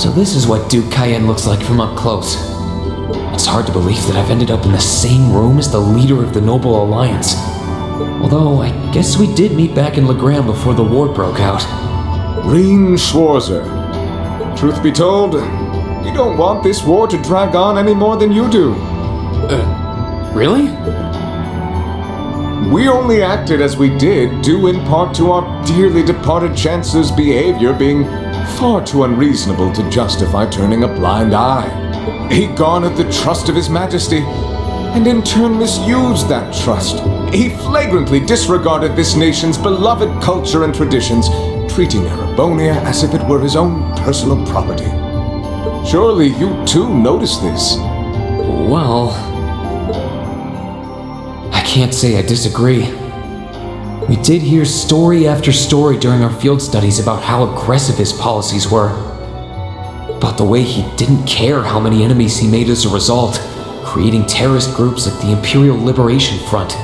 So this is what Duke Cayenne looks like from up close. It's hard to believe that I've ended up in the same room as the leader of the Noble Alliance. Although, I guess we did meet back in Legram before the war broke out. Rean Schwarzer. Truth be told, we don't want this war to drag on any more than you do. Really? We only acted as we did due in part to our dearly departed Chancellor's behavior being far too unreasonable to justify turning a blind eye. He garnered the trust of His Majesty, and in turn misused that trust. He flagrantly disregarded this nation's beloved culture and traditions, treating Erebonia as if it were his own personal property. Surely you too noticed this. Well, I can't say I disagree. We did hear story after story during our field studies about how aggressive his policies were. About the way he didn't care how many enemies he made as a result, creating terrorist groups like the Imperial Liberation Front.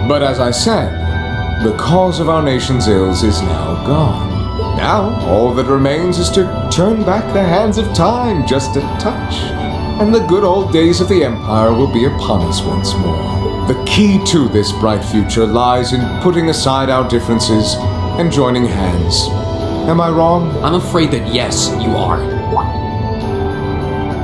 But as I said, the cause of our nation's ills is now gone. Now, all that remains is to turn back the hands of time just a touch, and the good old days of the Empire will be upon us once more. The key to this bright future lies in putting aside our differences and joining hands. Am I wrong? I'm afraid that yes, you are.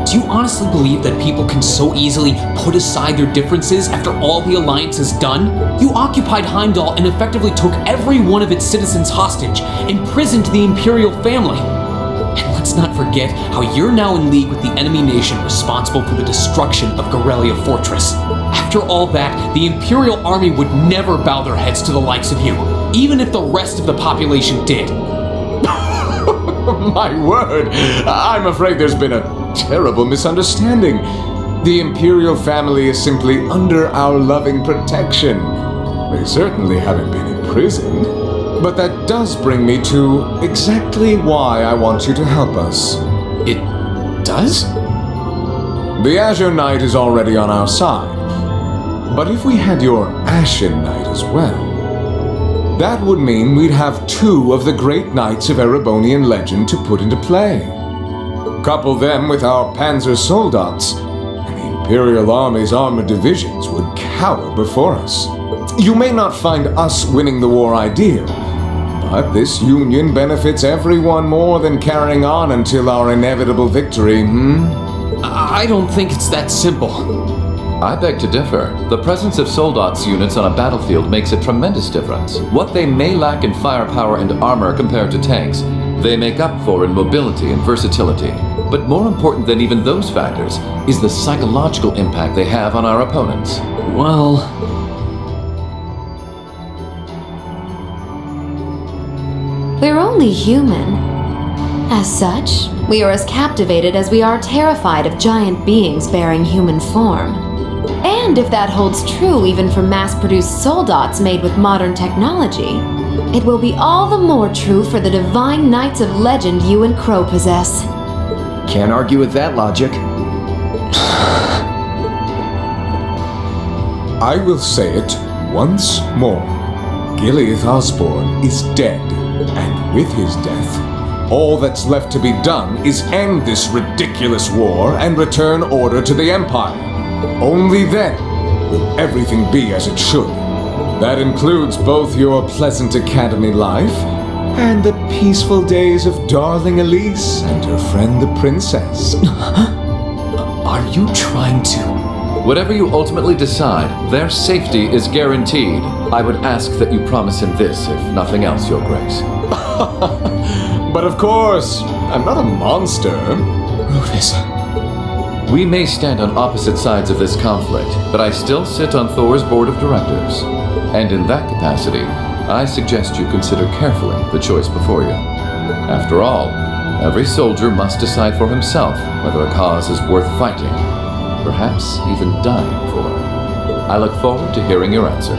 Do you honestly believe that people can so easily put aside their differences after all the Alliance has done? You occupied Heimdall and effectively took every one of its citizens hostage, imprisoned the Imperial family. And let's not forget how you're now in league with the enemy nation responsible for the destruction of Gorelia Fortress. After all that, the Imperial Army would never bow their heads to the likes of you, even if the rest of the population did. My word, I'm afraid there's been a terrible misunderstanding. The Imperial family is simply under our loving protection. They certainly haven't been imprisoned. But that does bring me to exactly why I want you to help us. It does? The Azure Knight is already on our side. But if we had your Ashen Knight as well, that would mean we'd have two of the great knights of Erebonian legend to put into play. Couple them with our Panzer Soldats, and the Imperial Army's armored divisions would cower before us. You may not find us winning the war ideal, but this union benefits everyone more than carrying on until our inevitable victory, I don't think it's that simple. I beg to differ. The presence of Soldats units on a battlefield makes a tremendous difference. What they may lack in firepower and armor compared to tanks, they make up for in mobility and versatility. But more important than even those factors is the psychological impact they have on our opponents. Well, we're only human. As such, we are as captivated as we are terrified of giant beings bearing human form. And if that holds true even for mass-produced soldats made with modern technology, it will be all the more true for the divine knights of legend you and Crow possess. Can't argue with that logic. I will say it once more. Gilead Osborne is dead, and with his death, all that's left to be done is end this ridiculous war and return order to the Empire. Only then will everything be as it should. That includes both your pleasant academy life and the peaceful days of darling Elise and her friend the princess. Are you trying to? Whatever you ultimately decide, their safety is guaranteed. I would ask that you promise him this, if nothing else, Your Grace. But of course, I'm not a monster. Rufus. We may stand on opposite sides of this conflict, but I still sit on Thor's board of directors. And in that capacity, I suggest you consider carefully the choice before you. After all, every soldier must decide for himself whether a cause is worth fighting, perhaps even dying for. I look forward to hearing your answer.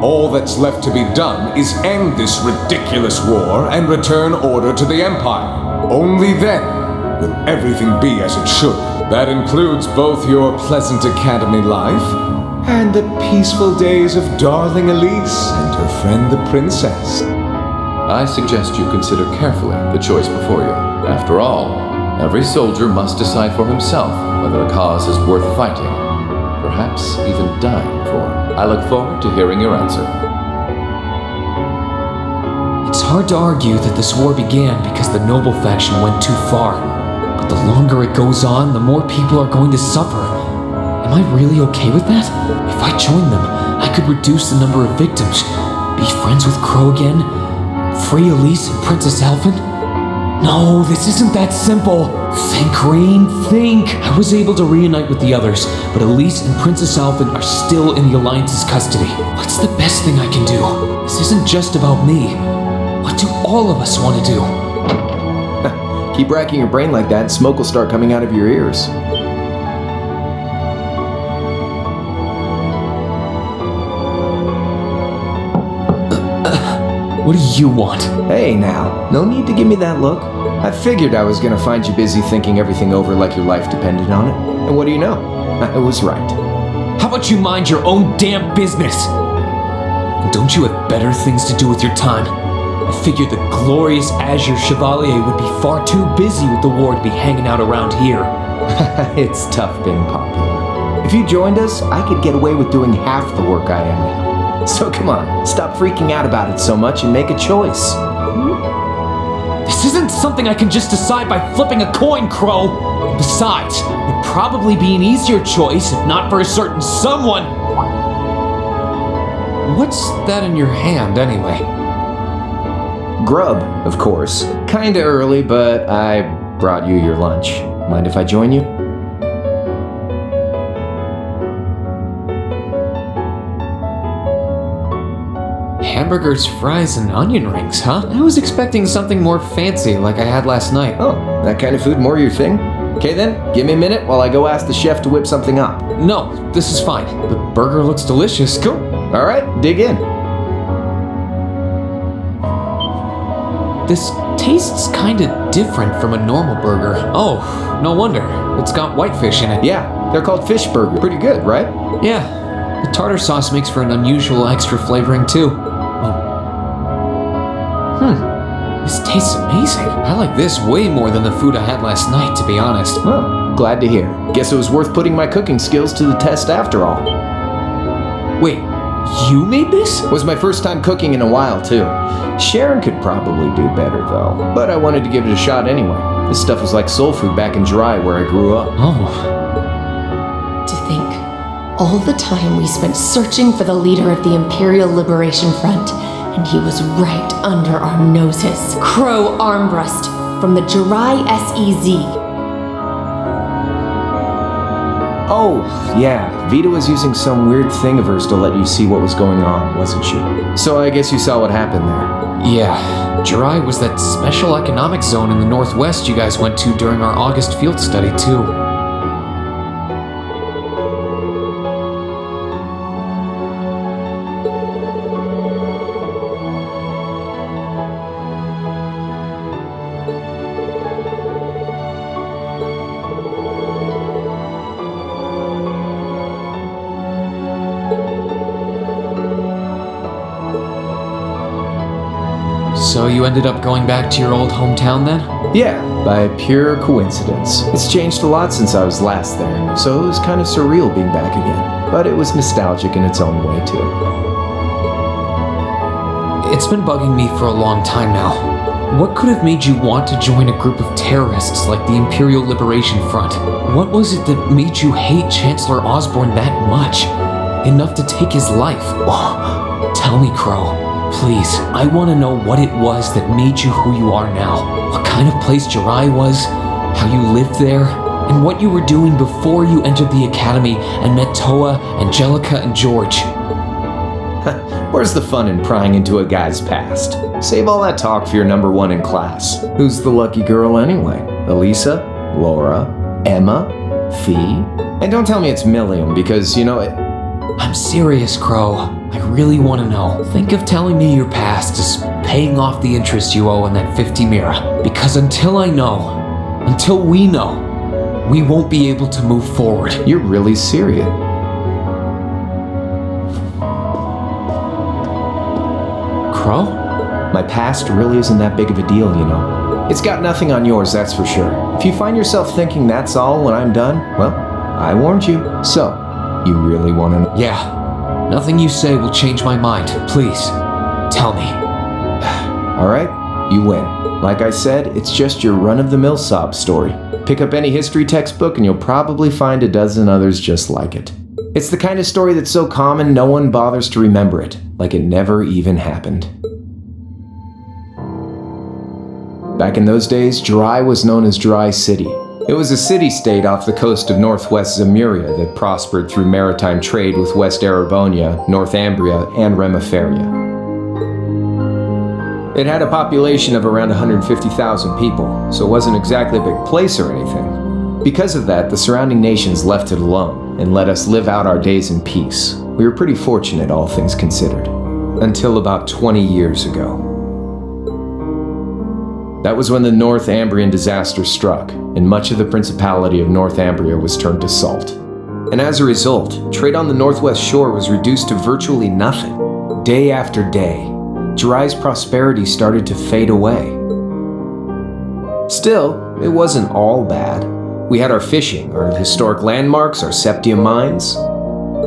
All that's left to be done is end this ridiculous war and return order to the Empire. Only then will everything be as it should. That includes both your pleasant academy life and the peaceful days of darling Elise and her friend the princess. I suggest you consider carefully the choice before you. After all, every soldier must decide for himself whether a cause is worth fighting, perhaps even dying for. I look forward to hearing your answer. It's hard to argue that this war began because the noble faction went too far. But the longer it goes on, the more people are going to suffer. Am I really okay with that? If I join them, I could reduce the number of victims, be friends with Crow again, free Elise and Princess Alfin. No, this isn't that simple. Think, Rean, think. I was able to reunite with the others, but Elise and Princess Alfin are still in the Alliance's custody. What's the best thing I can do? This isn't just about me. What do all of us want to do? Keep racking your brain like that and smoke will start coming out of your ears. What do you want? Hey now, no need to give me that look. I figured I was gonna find you busy thinking everything over like your life depended on it. And what do you know? I was right. How about you mind your own damn business? Don't you have better things to do with your time? I figured the glorious Azure Chevalier would be far too busy with the war to be hanging out around here. It's tough being popular. If you joined us, I could get away with doing half the work I am now. So come on, stop freaking out about it so much and make a choice. This isn't something I can just decide by flipping a coin, Crow. Besides, it'd probably be an easier choice if not for a certain someone. What's that in your hand, anyway? Grub, of course. Kinda early, but I brought you your lunch. Mind if I join you? Hamburgers, fries, and onion rings, huh? I was expecting something more fancy like I had last night. Oh, that kind of food more your thing? Okay then, give me a minute while I go ask the chef to whip something up. No, this is fine. The burger looks delicious. Cool. Alright, dig in. This tastes kinda different from a normal burger. Oh, no wonder. It's got whitefish in it. Yeah, they're called fish burger. Pretty good, right? Yeah, the tartar sauce makes for an unusual extra flavoring too. This tastes amazing. I like this way more than the food I had last night, to be honest. Well, glad to hear. Guess it was worth putting my cooking skills to the test after all. Wait, you made this? Was my first time cooking in a while, too. Sharon could probably do better, though. But I wanted to give it a shot anyway. This stuff was like soul food back in Dry, where I grew up. Oh. To think, all the time we spent searching for the leader of the Imperial Liberation Front, and he was right under our noses. Crow Armbrust, from the Jirai SEZ. Oh, yeah. Vita was using some weird thing of hers to let you see what was going on, wasn't she? So I guess you saw what happened there. Yeah, Jirai was that special economic zone in the northwest you guys went to during our August field study, too. So you ended up going back to your old hometown then? Yeah, by pure coincidence. It's changed a lot since I was last there, so it was kind of surreal being back again. But it was nostalgic in its own way, too. It's been bugging me for a long time now. What could have made you want to join a group of terrorists like the Imperial Liberation Front? What was it that made you hate Chancellor Osborne that much? Enough to take his life? Oh, tell me, Crow. Please, I want to know what it was that made you who you are now. What kind of place Jirai was, how you lived there, and what you were doing before you entered the academy and met Toa, Angelica, and George. Where's the fun in prying into a guy's past? Save all that talk for your number one in class. Who's the lucky girl anyway? Elisa? Laura? Emma? Fee? And don't tell me it's Milliam, because, you know, I'm serious, Crow. I really want to know. Think of telling me your past as paying off the interest you owe on that 50 mira. Because until we know, we won't be able to move forward. You're really serious. Crow? My past really isn't that big of a deal, you know. It's got nothing on yours, that's for sure. If you find yourself thinking that's all when I'm done, well, I warned you. So, you really want to know? Yeah. Nothing you say will change my mind. Please, tell me. Alright, you win. Like I said, it's just your run-of-the-mill sob story. Pick up any history textbook and you'll probably find a dozen others just like it. It's the kind of story that's so common no one bothers to remember it, like it never even happened. Back in those days, Jirai was known as Jirai City. It was a city-state off the coast of northwest Zemuria that prospered through maritime trade with West Erebonia, Northumbria, and Remiferia. It had a population of around 150,000 people, so it wasn't exactly a big place or anything. Because of that, the surrounding nations left it alone and let us live out our days in peace. We were pretty fortunate, all things considered. Until about 20 years ago. That was when the Northumbrian disaster struck, and much of the Principality of Northumbria was turned to salt. And as a result, trade on the northwest shore was reduced to virtually nothing. Day after day, Jirai's prosperity started to fade away. Still, it wasn't all bad. We had our fishing, our historic landmarks, our septium mines.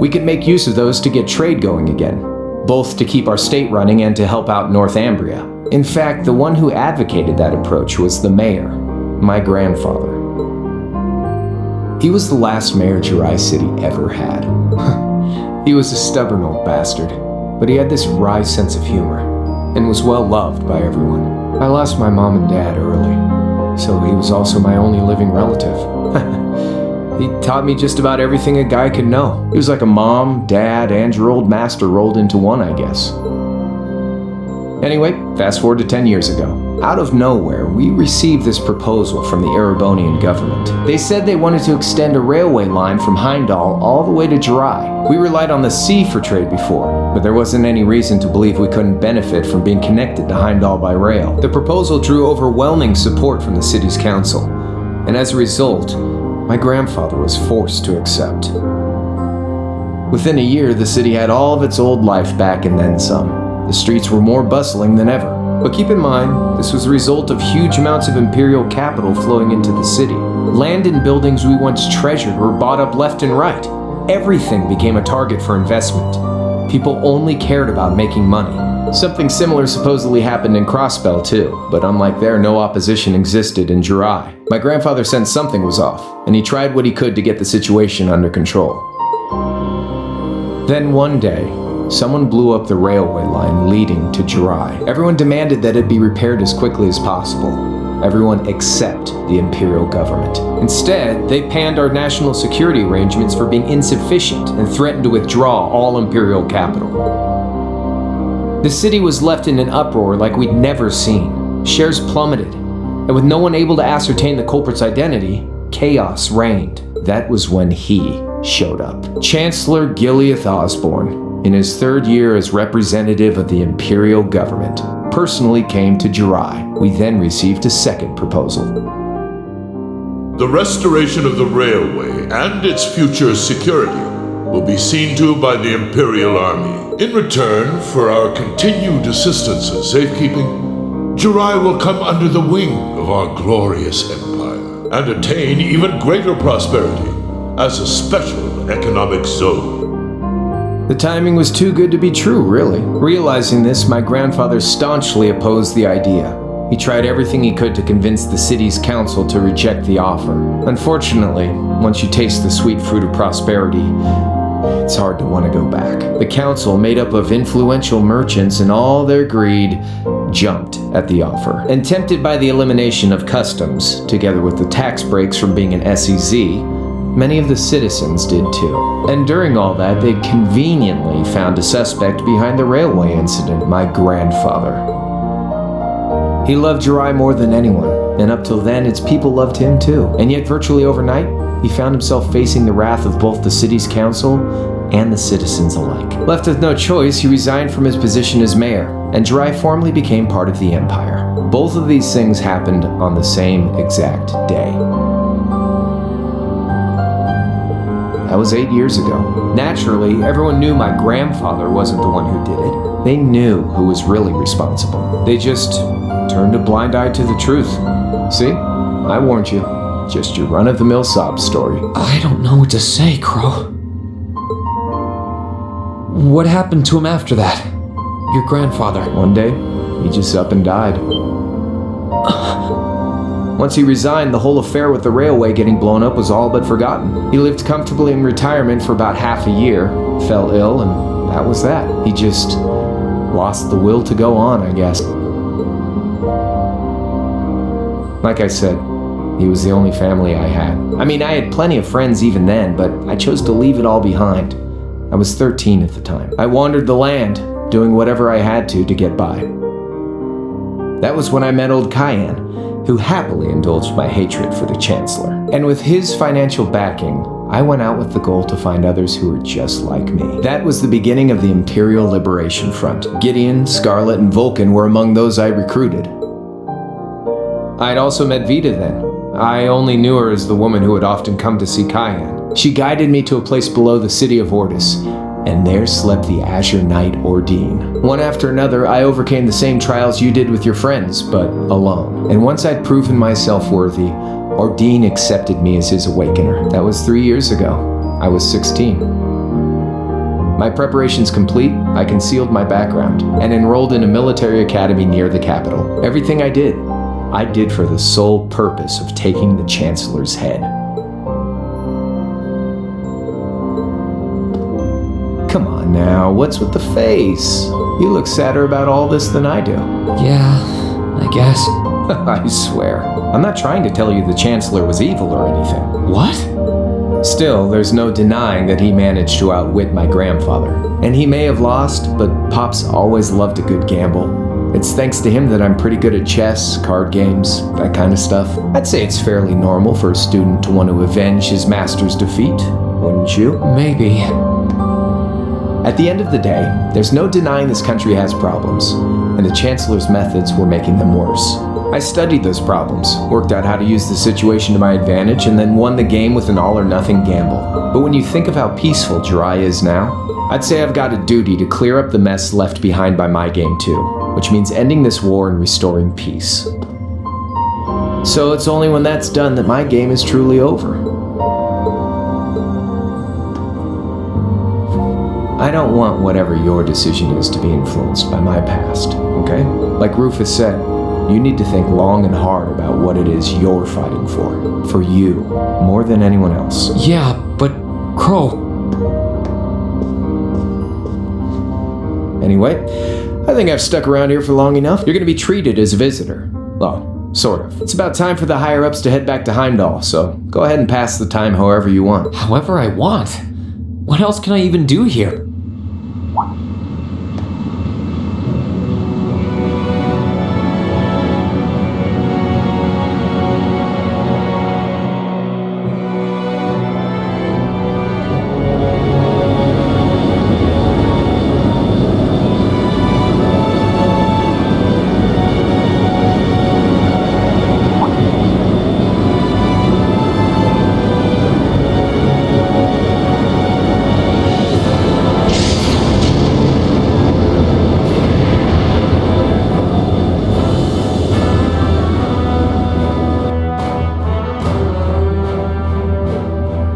We could make use of those to get trade going again, both to keep our state running and to help out Northumbria. In fact, the one who advocated that approach was the mayor, my grandfather. He was the last mayor Jirai City ever had. He was a stubborn old bastard, but he had this wry sense of humor, and was well loved by everyone. I lost my mom and dad early, so he was also my only living relative. He taught me just about everything a guy could know. He was like a mom, dad, and your old master rolled into one, I guess. Anyway, fast forward to 10 years ago. Out of nowhere, we received this proposal from the Erebonian government. They said they wanted to extend a railway line from Heimdall all the way to Jirai. We relied on the sea for trade before, but there wasn't any reason to believe we couldn't benefit from being connected to Heimdall by rail. The proposal drew overwhelming support from the city's council, and as a result, my grandfather was forced to accept. Within a year, the city had all of its old life back and then some. The streets were more bustling than ever. But keep in mind, this was the result of huge amounts of imperial capital flowing into the city. Land and buildings we once treasured were bought up left and right. Everything became a target for investment. People only cared about making money. Something similar supposedly happened in Crossbell too, but unlike there, no opposition existed in Jirai. My grandfather sensed something was off, and he tried what he could to get the situation under control. Then one day, someone blew up the railway line leading to Jirai. Everyone demanded that it be repaired as quickly as possible. Everyone except the Imperial government. Instead, they panned our national security arrangements for being insufficient and threatened to withdraw all Imperial capital. The city was left in an uproar like we'd never seen. Shares plummeted, and with no one able to ascertain the culprit's identity, chaos reigned. That was when he showed up. Chancellor Osborne, in his third year as representative of the Imperial government, personally came to Jirai. We then received a second proposal. The restoration of the railway and its future security will be seen to by the Imperial Army. In return for our continued assistance in safekeeping, Jirai will come under the wing of our glorious empire and attain even greater prosperity as a special economic zone. The timing was too good to be true, really. Realizing this, my grandfather staunchly opposed the idea. He tried everything he could to convince the city's council to reject the offer. Unfortunately, once you taste the sweet fruit of prosperity, it's hard to want to go back. The council, made up of influential merchants and all their greed, jumped at the offer. And tempted by the elimination of customs, together with the tax breaks from being an SEZ, many of the citizens did too. And during all that, they'd conveniently found a suspect behind the railway incident, my grandfather. He loved Jirai more than anyone, and up till then, its people loved him too. And yet, virtually overnight, he found himself facing the wrath of both the city's council and the citizens alike. Left with no choice, he resigned from his position as mayor, and Jirai formally became part of the Empire. Both of these things happened on the same exact day. That was 8 years ago. Naturally, everyone knew my grandfather wasn't the one who did it. They knew who was really responsible. They just turned a blind eye to the truth. See? I warned you. Just your run-of-the-mill sob story. I don't know what to say, Crow. What happened to him after that? Your grandfather. One day, he just up and died. Once he resigned, the whole affair with the railway getting blown up was all but forgotten. He lived comfortably in retirement for about half a year, fell ill, and that was that. He just lost the will to go on, I guess. Like I said, he was the only family I had. I mean, I had plenty of friends even then, but I chose to leave it all behind. I was 13 at the time. I wandered the land, doing whatever I had to get by. That was when I met old Cayenne, who happily indulged my hatred for the Chancellor. And with his financial backing, I went out with the goal to find others who were just like me. That was the beginning of the Imperial Liberation Front. Gideon, Scarlet, and Vulcan were among those I recruited. I'd also met Vita then. I only knew her as the woman who would often come to see Cayenne. She guided me to a place below the city of Ordis, and there slept the Azure Knight Ordine. One after another, I overcame the same trials you did with your friends, but alone. And once I'd proven myself worthy, Ordine accepted me as his awakener. That was 3 years ago. I was 16. My preparations complete, I concealed my background, and enrolled in a military academy near the capital. Everything I did for the sole purpose of taking the Chancellor's head. Come on now, what's with the face? You look sadder about all this than I do. Yeah, I guess. I swear. I'm not trying to tell you the Chancellor was evil or anything. What? Still, there's no denying that he managed to outwit my grandfather. And he may have lost, but Pop's always loved a good gamble. It's thanks to him that I'm pretty good at chess, card games, that kind of stuff. I'd say it's fairly normal for a student to want to avenge his master's defeat, wouldn't you? Maybe. At the end of the day, there's no denying this country has problems, and the Chancellor's methods were making them worse. I studied those problems, worked out how to use the situation to my advantage, and then won the game with an all-or-nothing gamble. But when you think of how peaceful Jirai is now, I'd say I've got a duty to clear up the mess left behind by my game too, which means ending this war and restoring peace. So it's only when that's done that my game is truly over. I don't want whatever your decision is to be influenced by my past, okay? Like Rufus said, you need to think long and hard about what it is you're fighting for you, more than anyone else. Yeah, but Crow... Anyway, I think I've stuck around here for long enough. You're gonna be treated as a visitor. Well, sort of. It's about time for the higher-ups to head back to Heimdall, so go ahead and pass the time however you want. However I want? What else can I even do here?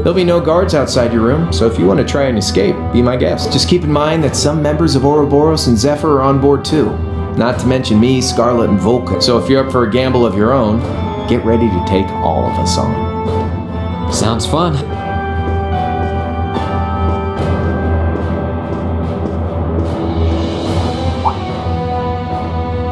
There'll be no guards outside your room, so if you want to try and escape, be my guest. Just keep in mind that some members of Ouroboros and Zephyr are on board too. Not to mention me, Scarlet, and Vulcan. So if you're up for a gamble of your own, get ready to take all of us on. Sounds fun.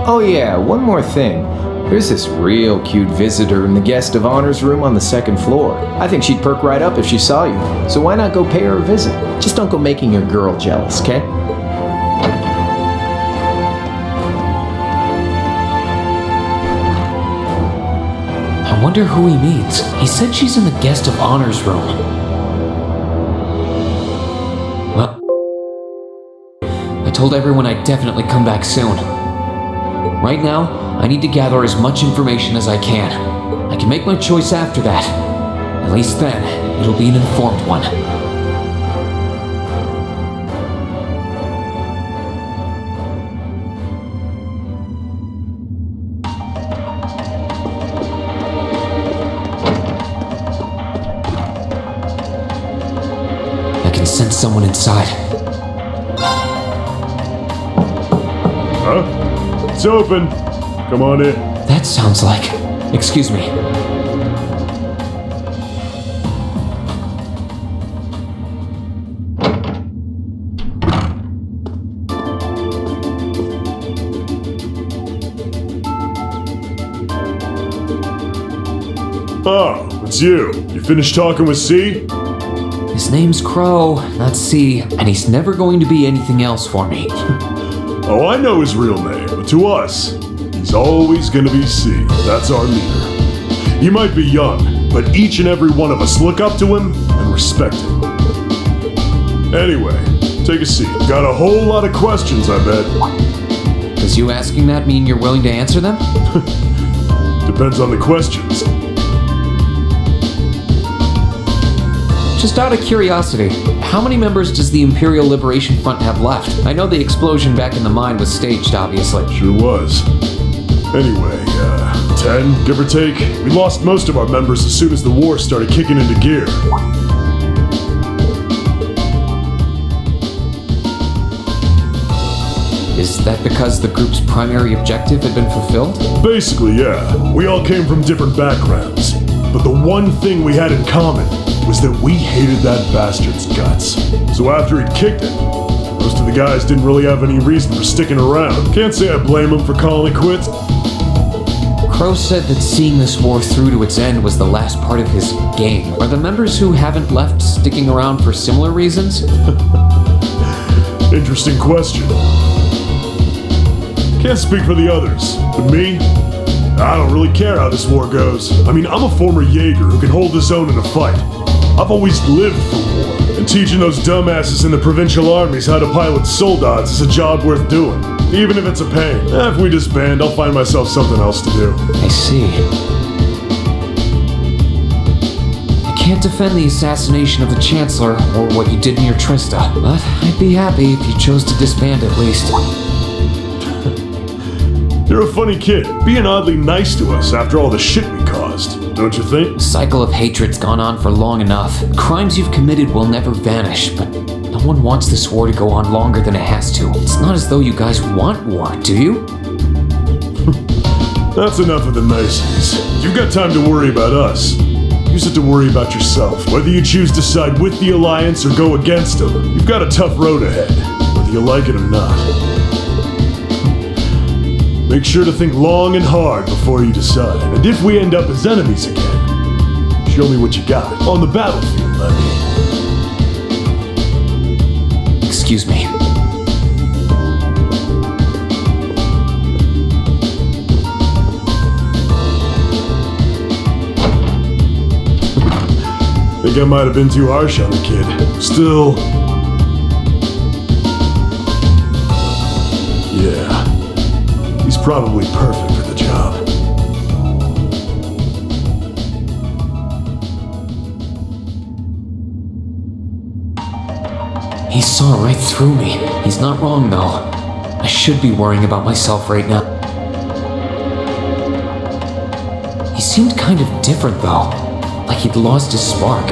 Oh yeah, one more thing. There's this real cute visitor in the guest of honors room on the second floor. I think she'd perk right up if she saw you. So why not go pay her a visit? Just don't go making your girl jealous, okay? I wonder who he means. He said she's in the guest of honors room. I told everyone I'd definitely come back soon. Right now, I need to gather as much information as I can. I can make my choice after that. At least then, it'll be an informed one. I can sense someone inside. Huh? It's open. Come on in. That sounds like... Excuse me. Oh, it's you. You finished talking with C? His name's Crow, not C, and he's never going to be anything else for me. Oh, I know his real name, but to us, he's always gonna be C. That's our leader. He might be young, but each and every one of us look up to him and respect him. Anyway, take a seat. Got a whole lot of questions, I bet. Does you asking that mean you're willing to answer them? Depends on the questions. Just out of curiosity, how many members does the Imperial Liberation Front have left? I know the explosion back in the mine was staged, obviously. Sure was. Anyway, 10, give or take. We lost most of our members as soon as the war started kicking into gear. Is that because the group's primary objective had been fulfilled? Basically, yeah. We all came from different backgrounds. But the one thing we had in common was that we hated that bastard's guts. So after he'd kicked it, most of the guys didn't really have any reason for sticking around. Can't say I blame him for calling it quits. Crow said that seeing this war through to its end was the last part of his game. Are the members who haven't left sticking around for similar reasons? Interesting question. Can't speak for the others, but me? I don't really care how this war goes. I mean, I'm a former jaegar who can hold his own in a fight. I've always lived for war, and teaching those dumbasses in the provincial armies how to pilot soldats is a job worth doing, even if it's a pain. If we disband, I'll find myself something else to do. I see. I can't defend the assassination of the Chancellor or what you did near Trista, but I'd be happy if you chose to disband at least. You're a funny kid, being oddly nice to us after all the shit we caused, don't you think? The cycle of hatred's gone on for long enough. Crimes you've committed will never vanish, but no one wants this war to go on longer than it has to. It's not as though you guys want war, do you? That's enough of the niceties. You've got time to worry about us. Use it to worry about yourself. Whether you choose to side with the Alliance or go against them, you've got a tough road ahead, whether you like it or not. Make sure to think long and hard before you decide. And if we end up as enemies again, show me what you got. On the battlefield, I mean. Excuse me. Think I might have been too harsh on the kid. Still... yeah. He's probably perfect for the job. He saw right through me. He's not wrong, though. I should be worrying about myself right now. He seemed kind of different, though. Like he'd lost his spark.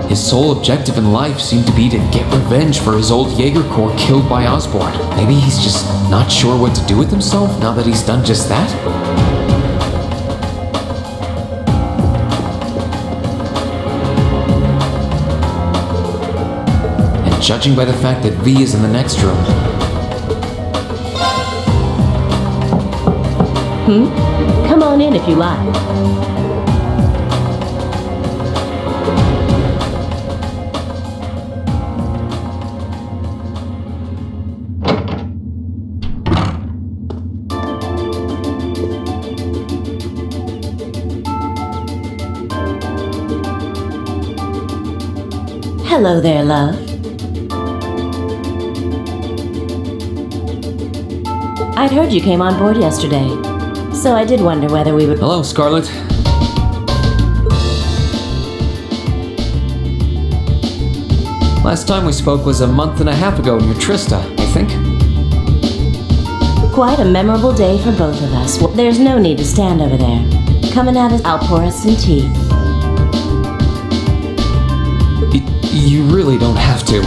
His sole objective in life seemed to be to get revenge for his old Jaeger Corps killed by Osborne. Maybe he's just not sure what to do with himself now that he's done just that? And judging by the fact that V is in the next room... Come on in if you like. Hello there, love. I'd heard you came on board yesterday, so I did wonder whether we would... Hello, Scarlet. Last time we spoke was a month and a half ago near Trista, I think. Quite a memorable day for both of us. Well, there's no need to stand over there. Come and have us. I'll pour us some tea. You really don't have to.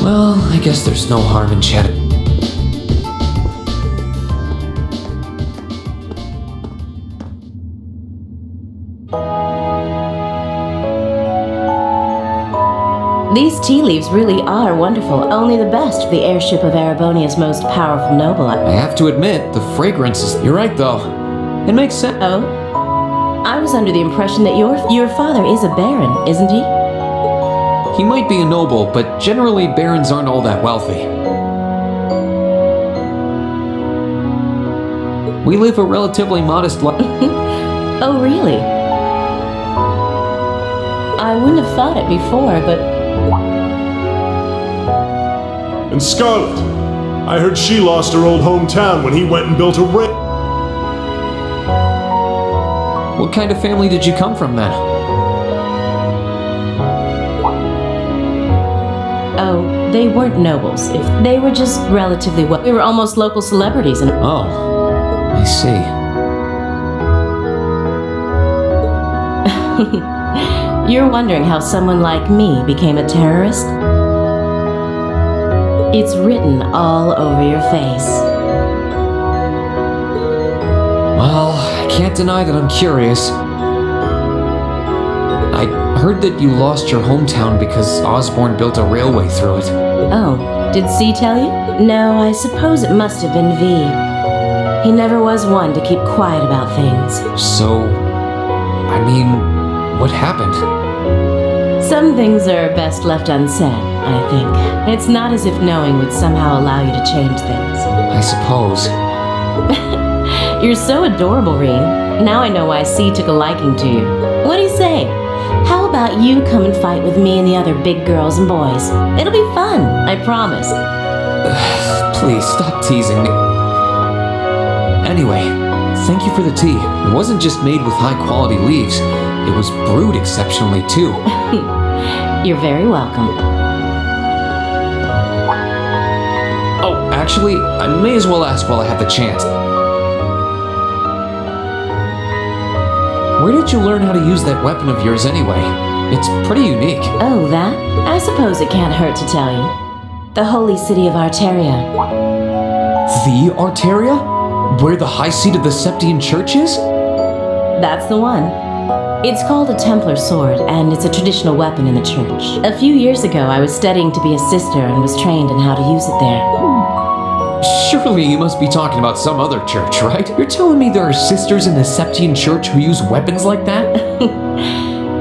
Well, I guess there's no harm in chatting. These tea leaves really are wonderful. Only the best for the airship of Erebonia's most powerful noble. I have to admit, the fragrance is... You're right, though. It makes sense. Oh? I was under the impression that your father is a baron, isn't he? He might be a noble, but generally barons aren't all that wealthy. We live a relatively modest life. Oh, really? I wouldn't have thought it before, but... And Scarlet, I heard she lost her old hometown when he went and built a rail. What kind of family did you come from, then? Oh, they weren't nobles. If they were just relatively well. We were almost local celebrities and... Oh, I see. You're wondering how someone like me became a terrorist? It's written all over your face. Well, I can't deny that I'm curious. I heard that you lost your hometown because Osborne built a railway through it. Oh, did C tell you? No, I suppose it must have been V. He never was one to keep quiet about things. So, I mean, what happened? Some things are best left unsaid, I think. It's not as if knowing would somehow allow you to change things. I suppose. You're so adorable, Rean. Now I know why C took a liking to you. What do you say? How about you come and fight with me and the other big girls and boys? It'll be fun, I promise. Please, stop teasing me. Anyway, thank you for the tea. It wasn't just made with high-quality leaves. It was brewed exceptionally, too. You're very welcome. Oh, actually, I may as well ask while I have the chance. Where did you learn how to use that weapon of yours anyway? It's pretty unique. Oh, that? I suppose it can't hurt to tell you. The holy city of Arteria. The Arteria? Where the high seat of the Septian Church is? That's the one. It's called a Templar sword, and it's a traditional weapon in the church. A few years ago, I was studying to be a sister and was trained in how to use it there. Surely you must be talking about some other church, right? You're telling me there are sisters in the Septian Church who use weapons like that?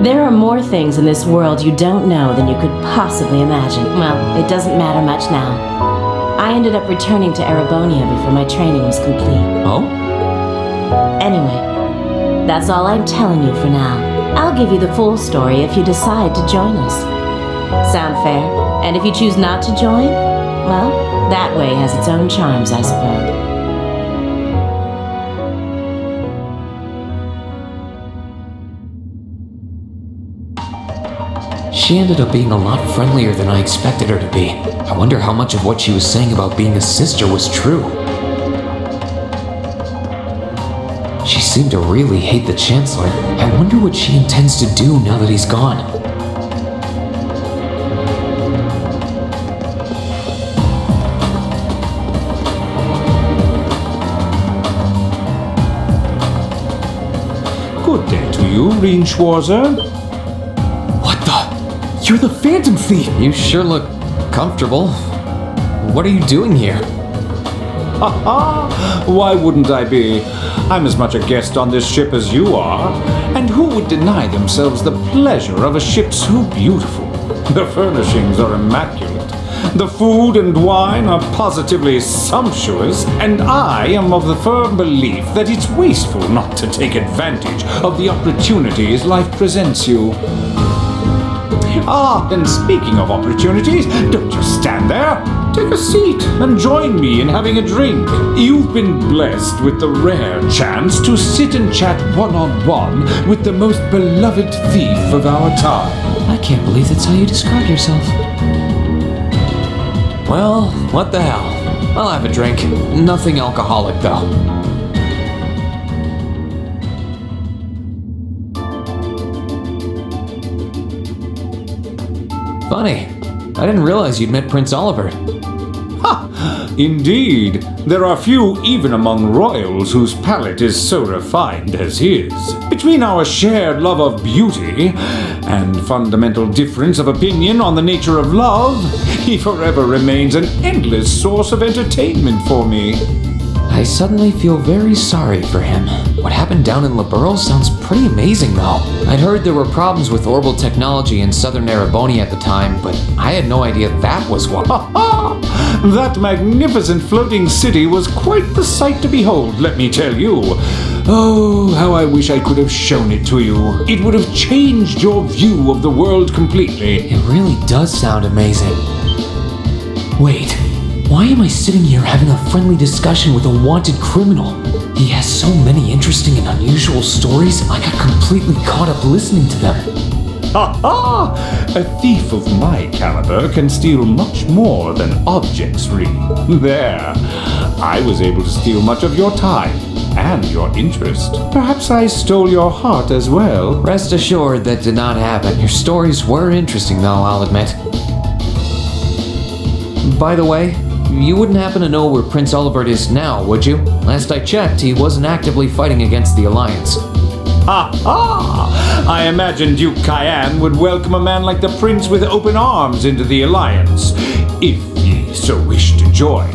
There are more things in this world you don't know than you could possibly imagine. Well, it doesn't matter much now. I ended up returning to Erebonia before my training was complete. Oh? Anyway, that's all I'm telling you for now. I'll give you the full story if you decide to join us. Sound fair? And if you choose not to join, well, that way has its own charms, I suppose. She ended up being a lot friendlier than I expected her to be. I wonder how much of what she was saying about being a sister was true. She seemed to really hate the Chancellor. I wonder what she intends to do now that he's gone. Good day to you, Rean Schwarzer. What the? You're the Phantom Thief! You sure look comfortable. What are you doing here? Ha ha! Why wouldn't I be? I'm as much a guest on this ship as you are. And who would deny themselves the pleasure of a ship so beautiful? The furnishings are immaculate. The food and wine are positively sumptuous, and I am of the firm belief that it's wasteful not to take advantage of the opportunities life presents you. Ah, and speaking of opportunities, don't just stand there. Take a seat and join me in having a drink. You've been blessed with the rare chance to sit and chat one-on-one with the most beloved thief of our time. I can't believe that's how you describe yourself. Well, what the hell? I'll have a drink. Nothing alcoholic, though. Funny. I didn't realize you'd met Prince Olivert. Ha! Indeed. There are few even among royals whose palate is so refined as his. Between our shared love of beauty and fundamental difference of opinion on the nature of love, he forever remains an endless source of entertainment for me. I suddenly feel very sorry for him. What happened down in Ouroboros sounds pretty amazing, though. I'd heard there were problems with orbital technology in southern Erebonia at the time, but I had no idea that was one. Ha ha! That magnificent floating city was quite the sight to behold, let me tell you. Oh, how I wish I could have shown it to you. It would have changed your view of the world completely. It really does sound amazing. Wait, why am I sitting here having a friendly discussion with a wanted criminal? He has so many interesting and unusual stories, I got completely caught up listening to them. Ha ha! A thief of my caliber can steal much more than objects, Rean. There. I was able to steal much of your time and your interest. Perhaps I stole your heart as well. Rest assured that did not happen. Your stories were interesting, though, I'll admit. By the way, you wouldn't happen to know where Prince Olivert is now, would you? Last I checked, he wasn't actively fighting against the Alliance. Ha ha! I imagine Duke Cayenne would welcome a man like the Prince with open arms into the Alliance, if he so wished to join.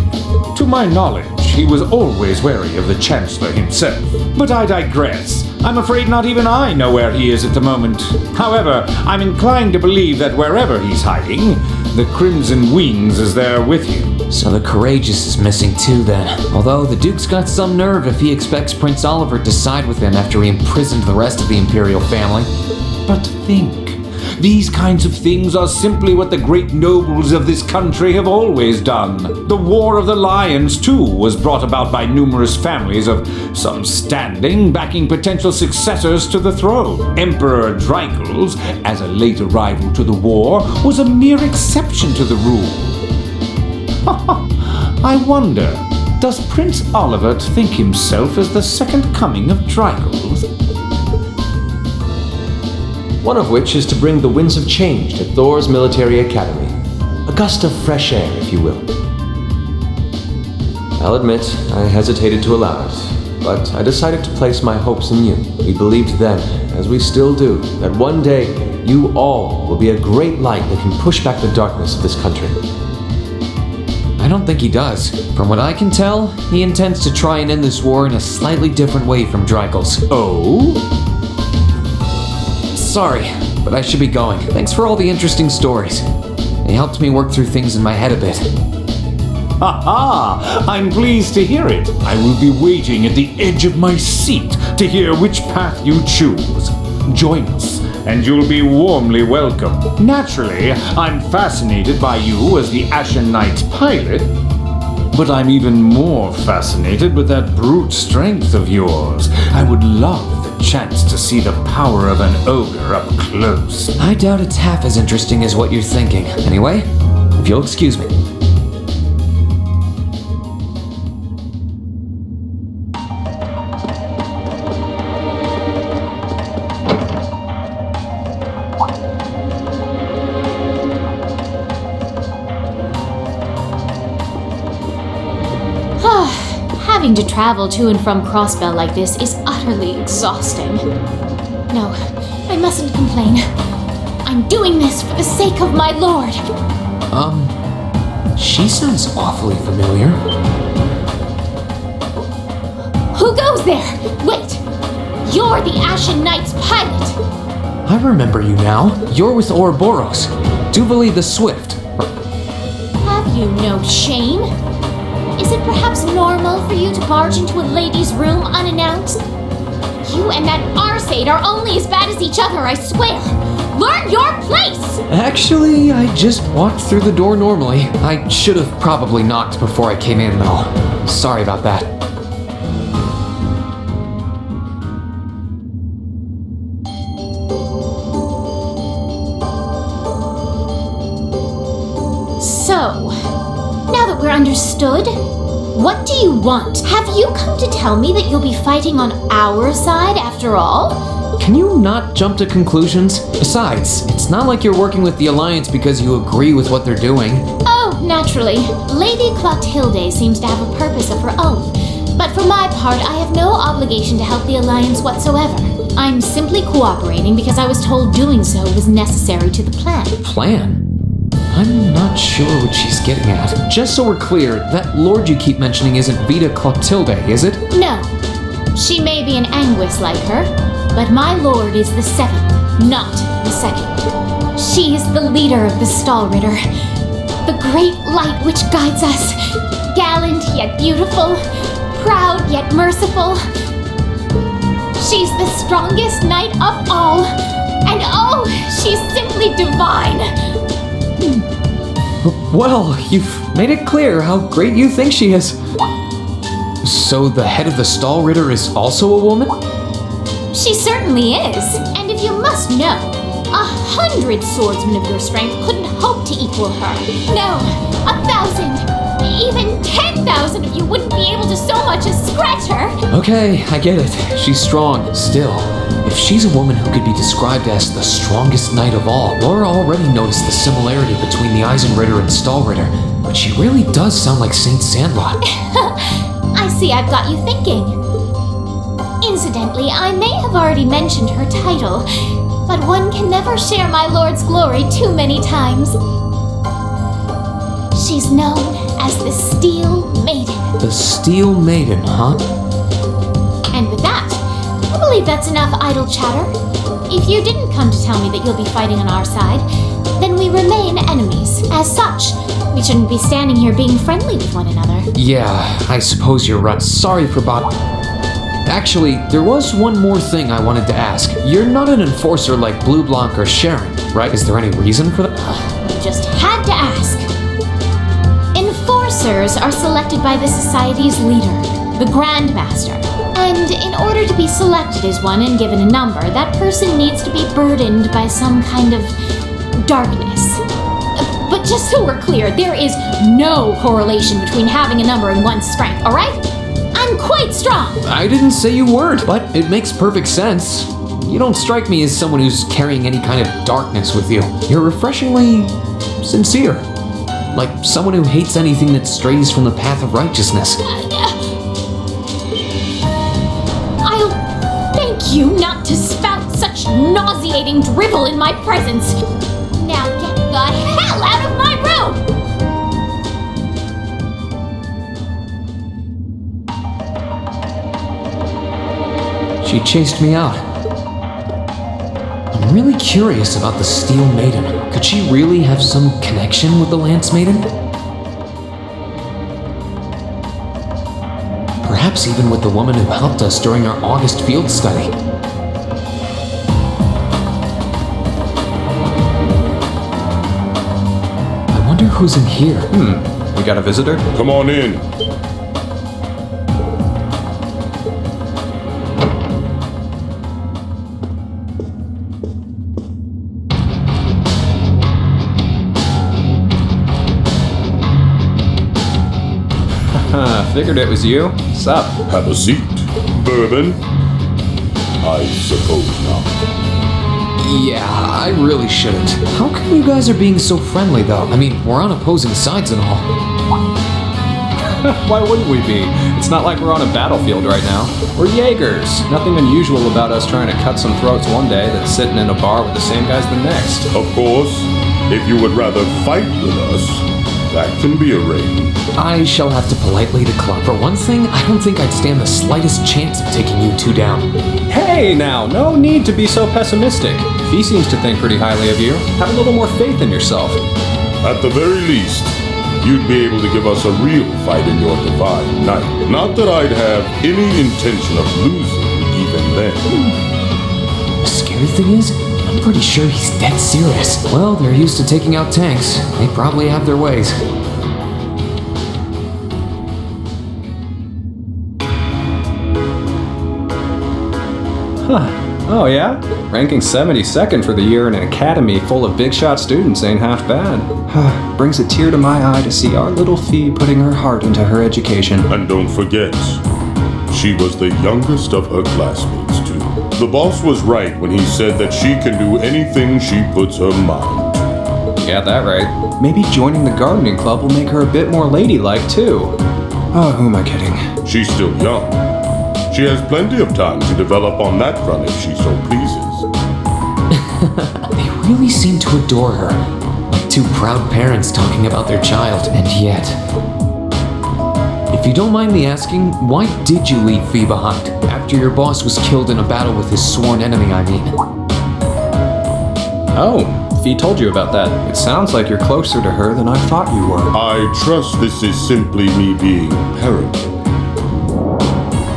To my knowledge, he was always wary of the Chancellor himself. But I digress. I'm afraid not even I know where he is at the moment. However, I'm inclined to believe that wherever he's hiding, the Crimson Wings is there with him. So the Courageous is missing too, then. Although the Duke's got some nerve if he expects Prince Olivert to side with him after he imprisoned the rest of the Imperial family. But think. These kinds of things are simply what the great nobles of this country have always done. The War of the Lions, too, was brought about by numerous families of some standing backing potential successors to the throne. Emperor Dreichel's, as a late arrival to the war, was a mere exception to the rule. I wonder, does Prince Olivert think himself as the second coming of Dreichel's? One of which is to bring the winds of change to Thors Military Academy. A gust of fresh air, if you will. I'll admit, I hesitated to allow it, but I decided to place my hopes in you. We believed then, as we still do, that one day you all will be a great light that can push back the darkness of this country. I don't think he does. From what I can tell, he intends to try and end this war in a slightly different way from Dreichel's. Oh? Sorry, but I should be going. Thanks for all the interesting stories. They helped me work through things in my head a bit. Ha ha! I'm pleased to hear it. I will be waiting at the edge of my seat to hear which path you choose. Join us, and you'll be warmly welcome. Naturally, I'm fascinated by you as the Ashen Knight's pilot, but I'm even more fascinated with that brute strength of yours. I would love the chance to see the power of an ogre up close. I doubt it's half as interesting as what you're thinking. Anyway, if you'll excuse me. Having to travel to and from Crossbell like this is utterly exhausting. No, I mustn't complain. I'm doing this for the sake of my lord. She sounds awfully familiar. Who goes there? Wait! You're the Ashen Knight's pilot! I remember you now. You're with Ouroboros. Duval the Swift. you no shame? Is it perhaps normal for you to barge into a lady's room unannounced? You and that Arseid are only as bad as each other, I swear! Learn your place! Actually, I just walked through the door normally. I should have probably knocked before I came in, though. Sorry about that. So, now that we're understood, what do you want? Have you come to tell me that you'll be fighting on our side after all? Can you not jump to conclusions? Besides, it's not like you're working with the Alliance because you agree with what they're doing. Oh, naturally. Lady Clotilde seems to have a purpose of her own. But for my part, I have no obligation to help the Alliance whatsoever. I'm simply cooperating because I was told doing so was necessary to the plan. Plan? I'm not sure what she's getting at. Just so we're clear, that lord you keep mentioning isn't Vita Clotilde, is it? No. She may be an Anguis like her, but my lord is the 7th, not the 2nd. She is the leader of the Stahlritter, the great light which guides us, gallant yet beautiful, proud yet merciful. She's the strongest knight of all, and oh, she's simply divine. Well, you've made it clear how great you think she is. So the head of the Stahlritter is also a woman? She certainly is, and if you must know, 100 swordsmen of your strength couldn't hope to equal her. No, 1,000, even 10,000 of you wouldn't be able to so much as scratch her. Okay, I get it. She's strong. Still, if she's a woman who could be described as the strongest knight of all, Laura already noticed the similarity between the Eisenritter and Stahlritter, but she really does sound like Saint Sandlot. I see I've got you thinking. Incidentally, I may have already mentioned her title, but one can never share my lord's glory too many times. She's known as the Steel Maiden. The Steel Maiden, huh? And with that, I believe that's enough idle chatter. If you didn't come to tell me that you'll be fighting on our side, then we remain enemies. As such, we shouldn't be standing here being friendly with one another. Yeah, I suppose you're right. Sorry for Actually, there was one more thing I wanted to ask. You're not an enforcer like Blue Blanc or Sharon, right? Is there any reason for that? You just had to ask. Enforcers are selected by the Society's leader, the Grandmaster. And in order to be selected as one and given a number, that person needs to be burdened by some kind of darkness. But just so we're clear, there is no correlation between having a number and one's strength, alright? I'm quite strong! I didn't say you weren't, but it makes perfect sense. You don't strike me as someone who's carrying any kind of darkness with you. You're refreshingly sincere. Like someone who hates anything that strays from the path of righteousness. I'll thank you not to spout such nauseating drivel in my presence. Now get the hell out of my room! She chased me out. I'm really curious about the Steel Maiden. Could she really have some connection with the Lance Maiden? Perhaps even with the woman who helped us during our August field study. I wonder who's in here. We got a visitor? Come on in. Figured it was you. Sup? Have a seat. Bourbon? I suppose not. Yeah, I really shouldn't. How come you guys are being so friendly, though? I mean, we're on opposing sides and all. Why wouldn't we be? It's not like we're on a battlefield right now. We're Jaegers. Nothing unusual about us trying to cut some throats one day than sitting in a bar with the same guys the next. Of course, if you would rather fight with us, that can be arranged. I shall have to politely decline. For one thing, I don't think I'd stand the slightest chance of taking you two down. Hey now, no need to be so pessimistic. If he seems to think pretty highly of you, have a little more faith in yourself. At the very least, you'd be able to give us a real fight in your divine night. Not that I'd have any intention of losing even then. The scary thing is, I'm pretty sure he's dead serious. Well, they're used to taking out tanks. They probably have their ways. Huh. Oh yeah? Ranking 72nd for the year in an academy full of big shot students ain't half bad. Brings a tear to my eye to see our little Fee putting her heart into her education. And don't forget, she was the youngest of her classmates too. The boss was right when he said that she can do anything she puts her mind to. You got that right. Maybe joining the gardening club will make her a bit more ladylike too. Oh, who am I kidding? She's still young. She has plenty of time to develop on that front if she so pleases. They really seem to adore her. Like two proud parents talking about their child, and yet... If you don't mind me asking, why did you leave Fee behind? After your boss was killed in a battle with his sworn enemy, I mean. Oh, Fee told you about that. It sounds like you're closer to her than I thought you were. I trust this is simply me being paranoid.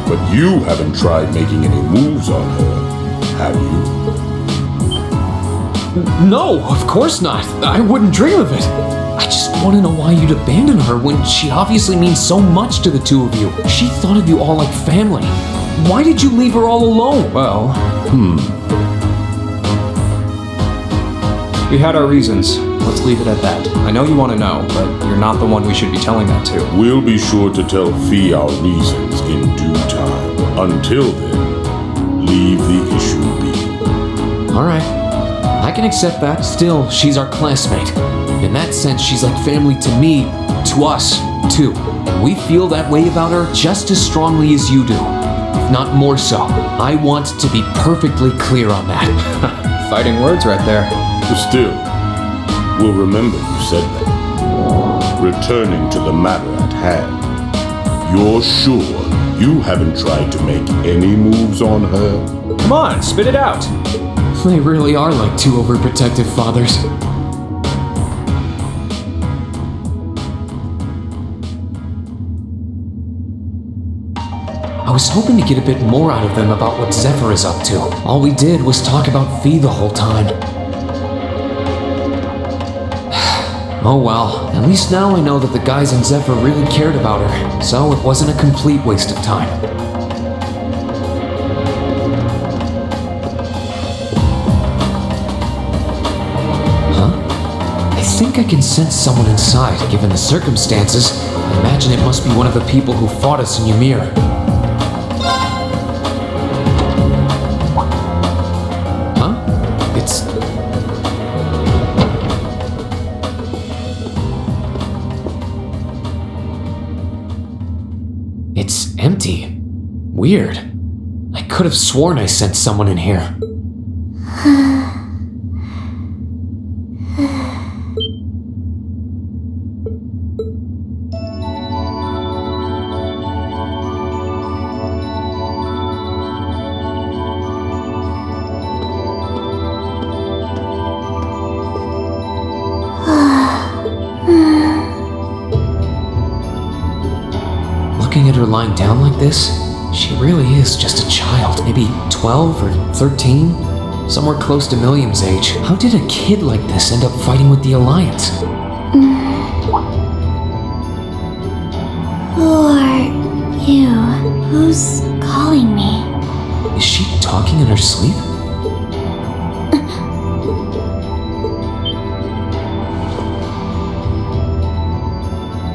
But you haven't tried making any moves on her, have you? No, of course not. I wouldn't dream of it. I just want to know why you'd abandon her when she obviously means so much to the two of you. She thought of you all like family. Why did you leave her all alone? Well, we had our reasons. Let's leave it at that. I know you want to know, but you're not the one we should be telling that to. We'll be sure to tell Fee our reasons in due time. Until then, leave the issue be. All right. I can accept that. Still, she's our classmate. In that sense, she's like family to me, to us, too. And we feel that way about her just as strongly as you do. If not more so. I want to be perfectly clear on that. Fighting words right there. Still, we'll remember you said that. Returning to the matter at hand, you're sure you haven't tried to make any moves on her? Come on, spit it out. They really are like two overprotective fathers. I was hoping to get a bit more out of them about what Zephyr is up to. All we did was talk about Fee the whole time. Oh well, at least now I know that the guys in Zephyr really cared about her, so it wasn't a complete waste of time. Huh? I think I can sense someone inside, given the circumstances. I imagine it must be one of the people who fought us in Ymir. Huh? It's empty. Weird. I could have sworn I sensed someone in here. Looking at her lying down like this, she really is just a child, maybe 12 or 13, somewhere close to Milliam's age. How did a kid like this end up fighting with the Alliance? Who are you? Who's calling me? Is she talking in her sleep?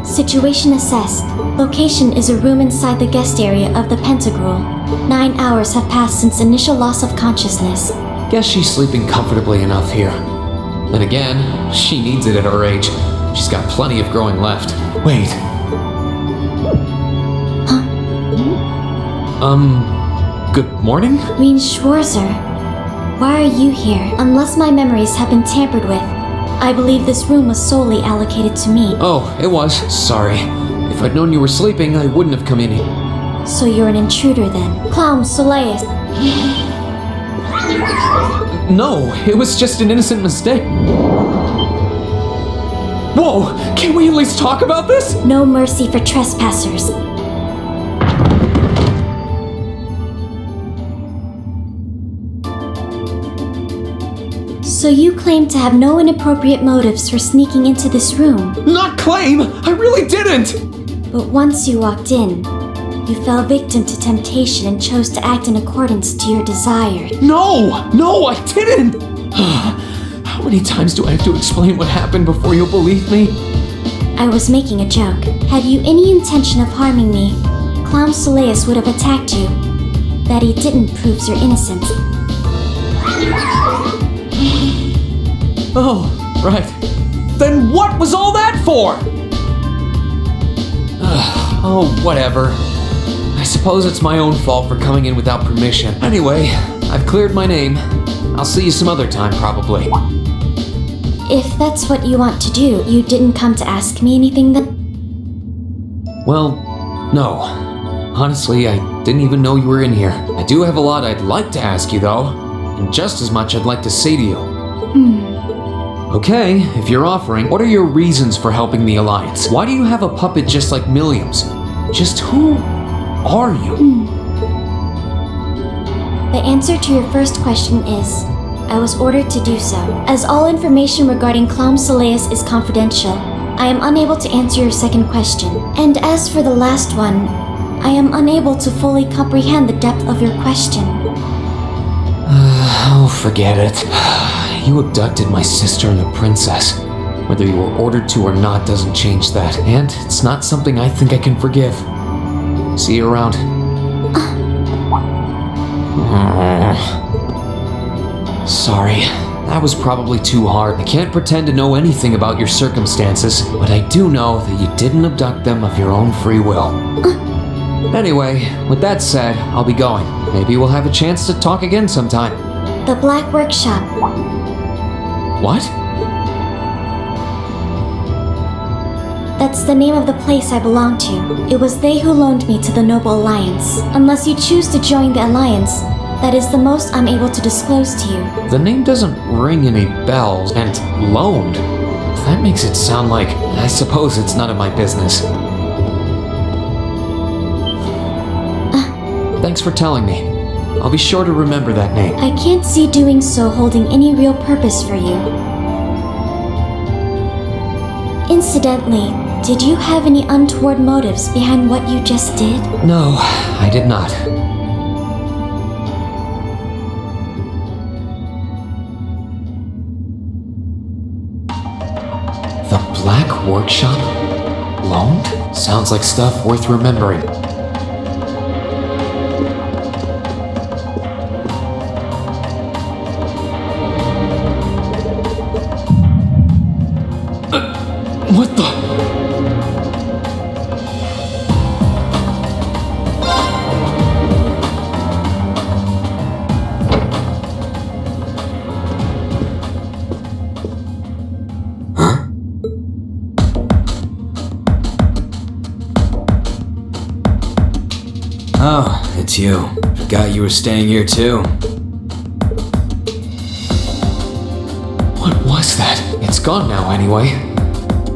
Situation assessed. Location is a room inside the guest area of the Pentagrul. 9 hours have passed since initial loss of consciousness. Guess she's sleeping comfortably enough here. Then again, she needs it at her age. She's got plenty of growing left. Wait. Good morning? Rean Schwarzer. Why are you here? Unless my memories have been tampered with, I believe this room was solely allocated to me. Oh, it was. Sorry. If I'd known you were sleeping, I wouldn't have come in here. So you're an intruder then? Clown Soleus. No, it was just an innocent mistake. Whoa! Can we at least talk about this? No mercy for trespassers. So you claim to have no inappropriate motives for sneaking into this room. Not claim! I really didn't! But once you walked in, you fell victim to temptation and chose to act in accordance to your desire. No, I didn't! How many times do I have to explain what happened before you'll believe me? I was making a joke. Had you any intention of harming me, Clown Soleus would have attacked you. That he didn't proves your innocence. Oh, right. Then what was all that for? Oh, whatever. I suppose it's my own fault for coming in without permission. Anyway, I've cleared my name. I'll see you some other time, probably. If that's what you want to do, you didn't come to ask me anything then? Well, no. Honestly, I didn't even know you were in here. I do have a lot I'd like to ask you, though. And just as much I'd like to say to you. Okay, if you're offering, what are your reasons for helping the Alliance? Why do you have a puppet just like Milliam's? Just who are you? The answer to your first question is, I was ordered to do so. As all information regarding Clown Soleus is confidential, I am unable to answer your second question. And as for the last one, I am unable to fully comprehend the depth of your question. Oh, forget it. You abducted my sister and the princess. Whether you were ordered to or not doesn't change that. And it's not something I think I can forgive. See you around. Sorry, that was probably too hard. I can't pretend to know anything about your circumstances, but I do know that you didn't abduct them of your own free will. Anyway, with that said, I'll be going. Maybe we'll have a chance to talk again sometime. The Black Workshop. What? That's the name of the place I belong to. It was they who loaned me to the Noble Alliance. Unless you choose to join the Alliance, that is the most I'm able to disclose to you. The name doesn't ring any bells, and loaned. That makes it sound like, I suppose it's none of my business. Thanks for telling me. I'll be sure to remember that name. I can't see doing so holding any real purpose for you. Incidentally, did you have any untoward motives behind what you just did? No, I did not. The Black Workshop? Loaned? Sounds like stuff worth remembering. What the? Oh, it's you. Forgot you were staying here too. What was that? It's gone now anyway.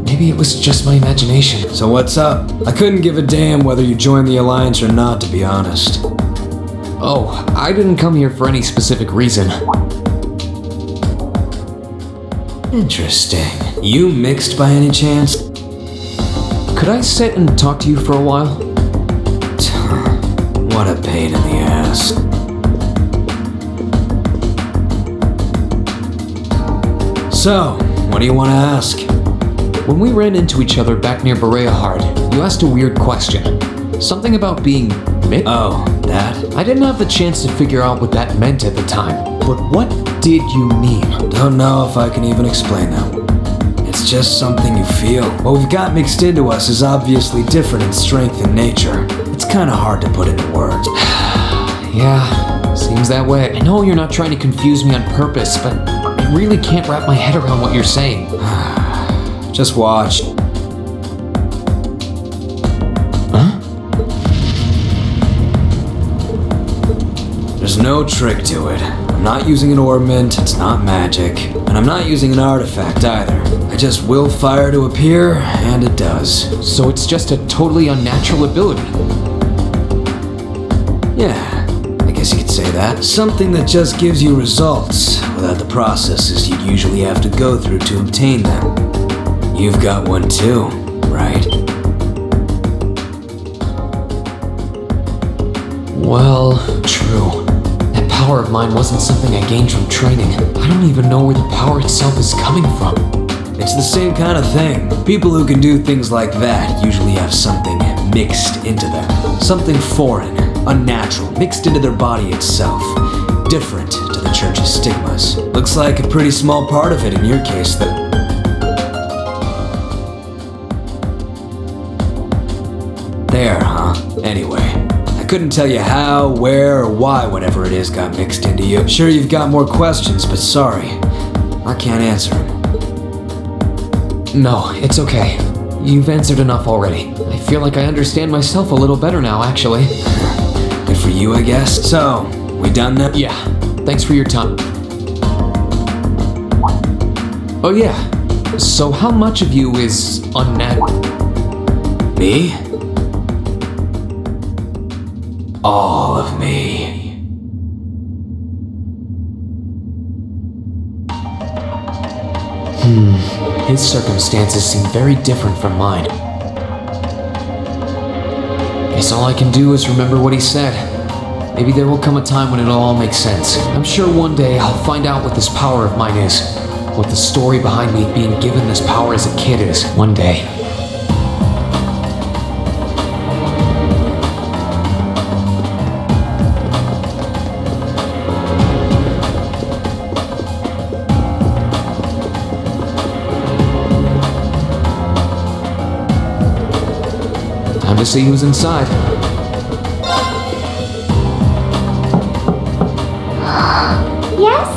Maybe it was just my imagination. So what's up? I couldn't give a damn whether you joined the Alliance or not, to be honest. Oh, I didn't come here for any specific reason. Interesting. You mixed by any chance? Could I sit and talk to you for a while? What a pain in the ass. So, what do you want to ask? When we ran into each other back near Bereahard, you asked a weird question. Something about being mixed? Oh, that? I didn't have the chance to figure out what that meant at the time. But what did you mean? Don't know if I can even explain that. It's just something you feel. What we've got mixed into us is obviously different in strength and nature. It's kind of hard to put into words. Yeah, seems that way. I know you're not trying to confuse me on purpose, but I really can't wrap my head around what you're saying. Just watch. There's no trick to it. I'm not using an ornament, it's not magic, and I'm not using an artifact either. I just will fire to appear, and it does. So it's just a totally unnatural ability. Yeah, I guess you could say that. Something that just gives you results, without the processes you'd usually have to go through to obtain them. You've got one too, right? Well, true. That power of mine wasn't something I gained from training. I don't even know where the power itself is coming from. It's the same kind of thing. People who can do things like that usually have something mixed into them. Something foreign, unnatural, mixed into their body itself. Different to the church's stigmas. Looks like a pretty small part of it in your case, though. There, huh? Anyway, I couldn't tell you how, where, or why whatever it is got mixed into you. Sure, you've got more questions, but sorry, I can't answer them. No, it's okay. You've answered enough already. I feel like I understand myself a little better now, actually. Good for you, I guess. So, we done now? Yeah, thanks for your time. Oh yeah, so how much of you is unnatural? Me? All of me. His circumstances seem very different from mine. Guess all I can do is remember what he said. Maybe there will come a time when it'll all make sense. I'm sure one day I'll find out what this power of mine is. What the story behind me being given this power as a kid is. One day. Time to see who's inside. Yes?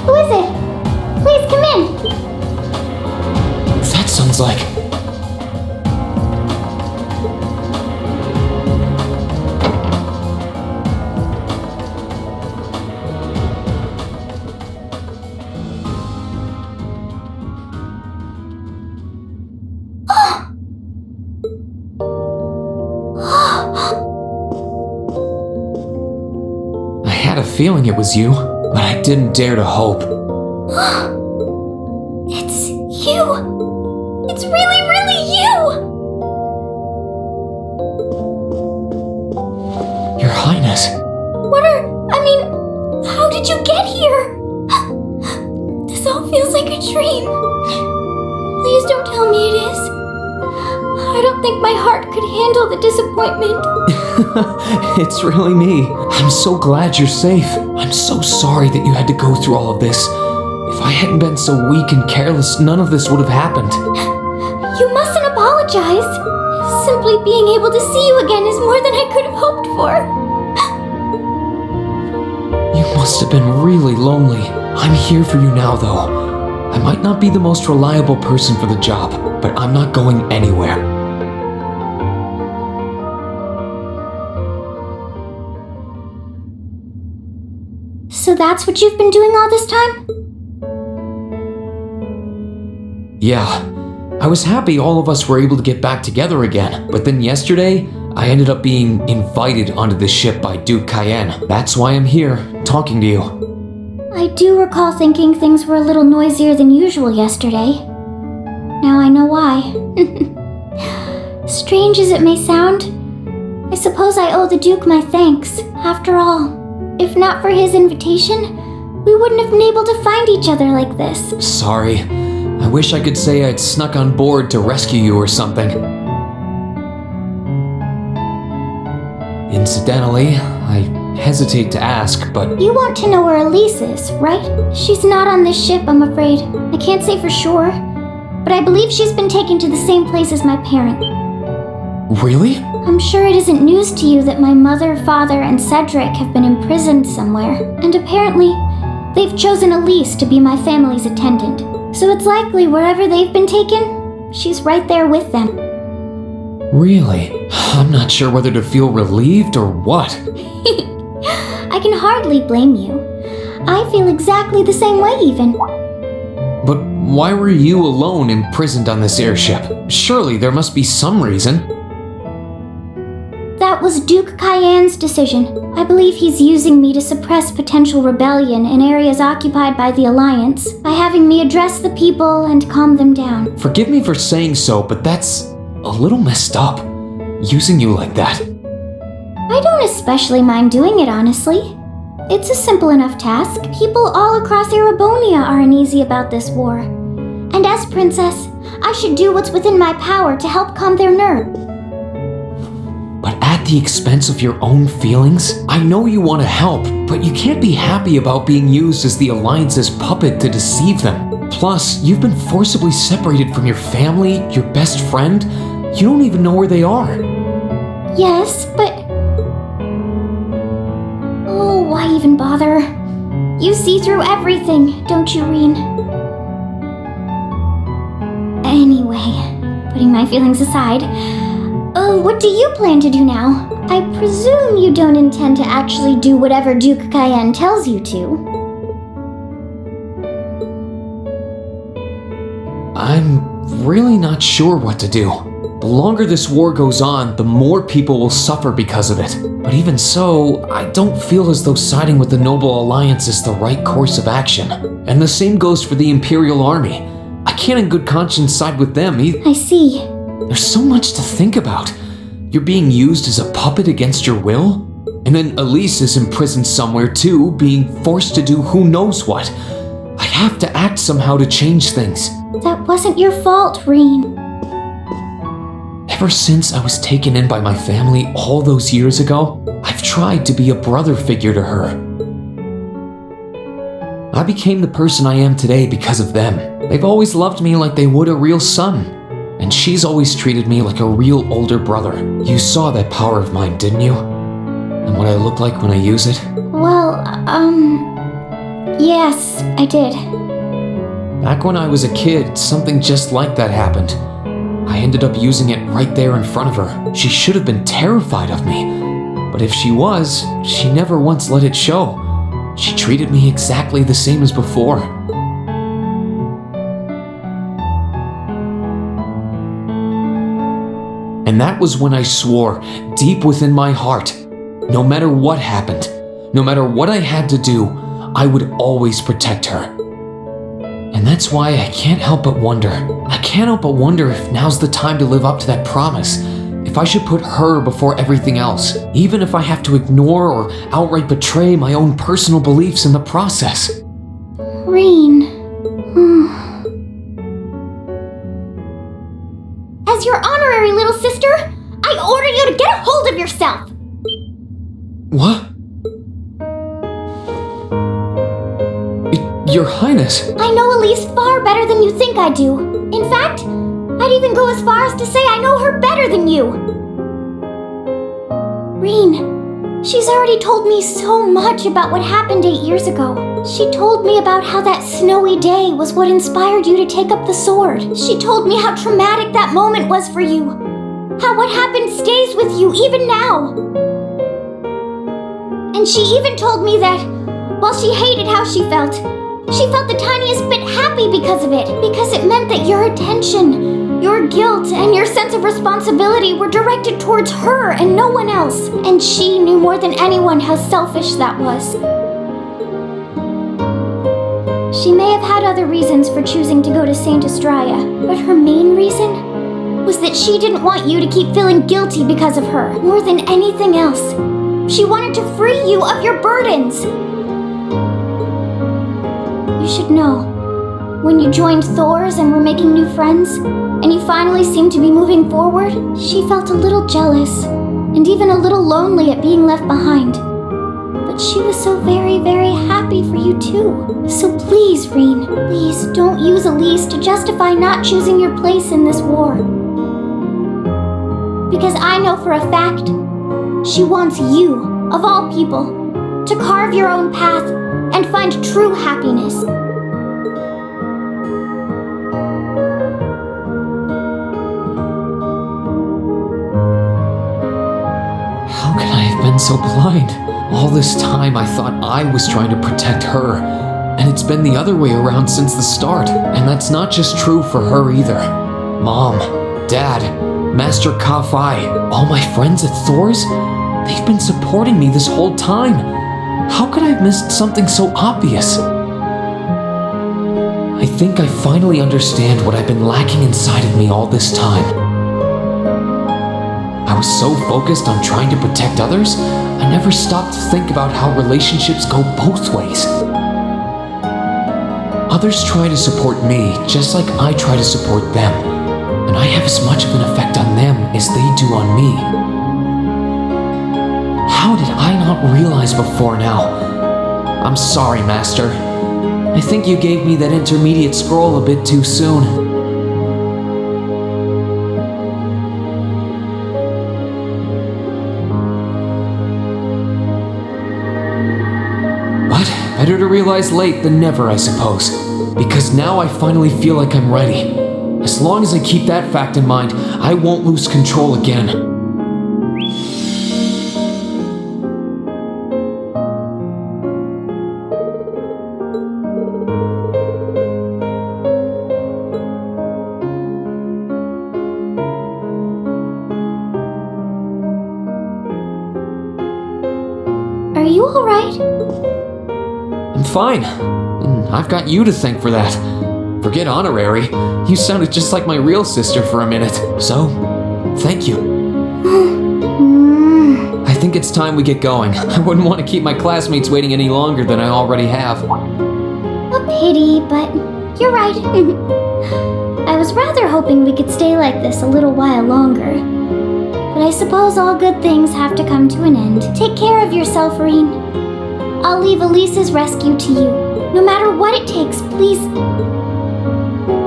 Who is it? Please come in. That sounds like... I had a feeling it was you, but I didn't dare to hope. It's you. It's really, really you. Your Highness. How did you get here? This all feels like a dream. Please don't tell me it is. I don't think my heart could handle the disappointment. It's really me. I'm so glad you're safe. I'm so sorry that you had to go through all of this. If I hadn't been so weak and careless, none of this would have happened. You mustn't apologize. Simply being able to see you again is more than I could have hoped for. You must have been really lonely. I'm here for you now, though. I might not be the most reliable person for the job, but I'm not going anywhere. So that's what you've been doing all this time? Yeah. I was happy all of us were able to get back together again, but then yesterday, I ended up being invited onto the ship by Duke Cayenne. That's why I'm here, talking to you. I do recall thinking things were a little noisier than usual yesterday. Now I know why. Strange as it may sound, I suppose I owe the Duke my thanks. After all, if not for his invitation, we wouldn't have been able to find each other like this. Sorry. I wish I could say I'd snuck on board to rescue you or something. Incidentally, I hesitate to ask, but... You want to know where Elise is, right? She's not on this ship, I'm afraid. I can't say for sure, but I believe she's been taken to the same place as my parent. Really? I'm sure it isn't news to you that my mother, father, and Cedric have been imprisoned somewhere, and apparently, they've chosen Elise to be my family's attendant. So it's likely wherever they've been taken, she's right there with them. Really? I'm not sure whether to feel relieved or what. I can hardly blame you. I feel exactly the same way, even. But why were you alone imprisoned on this airship? Surely there must be some reason. That was Duke Cayenne's decision. I believe he's using me to suppress potential rebellion in areas occupied by the Alliance by having me address the people and calm them down. Forgive me for saying so, but that's a little messed up. Using you like that. I don't especially mind doing it, honestly. It's a simple enough task. People all across Erebonia are uneasy about this war. And as princess, I should do what's within my power to help calm their nerves. But at the expense of your own feelings? I know you want to help, but you can't be happy about being used as the Alliance's puppet to deceive them. Plus, you've been forcibly separated from your family, your best friend. You don't even know where they are. Yes, but... Oh, why even bother? You see through everything, don't you, Rean? Anyway, putting my feelings aside, what do you plan to do now? I presume you don't intend to actually do whatever Duke Cayenne tells you to. I'm really not sure what to do. The longer this war goes on, the more people will suffer because of it. But even so, I don't feel as though siding with the Noble Alliance is the right course of action. And the same goes for the Imperial Army. I can't in good conscience side with them either. I see. There's so much to think about. You're being used as a puppet against your will? And then Elise is imprisoned somewhere too, being forced to do who knows what. I have to act somehow to change things. That wasn't your fault, Rean. Ever since I was taken in by my family all those years ago, I've tried to be a brother figure to her. I became the person I am today because of them. They've always loved me like they would a real son. And she's always treated me like a real older brother. You saw that power of mine, didn't you? And what I look like when I use it? Well, yes, I did. Back when I was a kid, something just like that happened. I ended up using it right there in front of her. She should have been terrified of me. But if she was, she never once let it show. She treated me exactly the same as before. And that was when I swore, deep within my heart, no matter what happened, no matter what I had to do, I would always protect her. And that's why I can't help but wonder. I can't help but wonder if now's the time to live up to that promise. If I should put her before everything else, even if I have to ignore or outright betray my own personal beliefs in the process. Rean. As your honorary little sister, I order you to get a hold of yourself! What? Your Highness. I know Elise far better than you think I do. In fact, I'd even go as far as to say I know her better than you. Rean, she's already told me so much about what happened 8 years ago. She told me about how that snowy day was what inspired you to take up the sword. She told me how traumatic that moment was for you. How what happened stays with you even now. And she even told me that, while she hated how she felt the tiniest bit happy because of it. Because it meant that your attention, your guilt, and your sense of responsibility were directed towards her and no one else. And she knew more than anyone how selfish that was. She may have had other reasons for choosing to go to Saint Estrella, but her main reason was that she didn't want you to keep feeling guilty because of her, more than anything else. She wanted to free you of your burdens. You should know, when you joined Thors and were making new friends, and you finally seemed to be moving forward, she felt a little jealous, and even a little lonely at being left behind. But she was so very, very happy for you too. So please, Rean, please don't use Elise to justify not choosing your place in this war. Because I know for a fact, she wants you, of all people, to carve your own path and find true happiness. How can I have been so blind? All this time I thought I was trying to protect her, and it's been the other way around since the start. And that's not just true for her either. Mom, Dad, Master Ka-Fai, all my friends at Thors, they've been supporting me this whole time. How could I have missed something so obvious? I think I finally understand what I've been lacking inside of me all this time. I was so focused on trying to protect others, I never stopped to think about how relationships go both ways. Others try to support me just like I try to support them, and I have as much of an effect on them as they do on me. How did I not realize before now? I'm sorry, Master. I think you gave me that intermediate scroll a bit too soon. Better to realize late than never, I suppose. Because now I finally feel like I'm ready. As long as I keep that fact in mind, I won't lose control again. Are you alright? I'm fine. And I've got you to thank for that. Forget honorary. You sounded just like my real sister for a minute. So, thank you. I think it's time we get going. I wouldn't want to keep my classmates waiting any longer than I already have. A pity, but you're right. I was rather hoping we could stay like this a little while longer. But I suppose all good things have to come to an end. Take care of yourself, Rean. I'll leave Elise's rescue to you. No matter what it takes, please.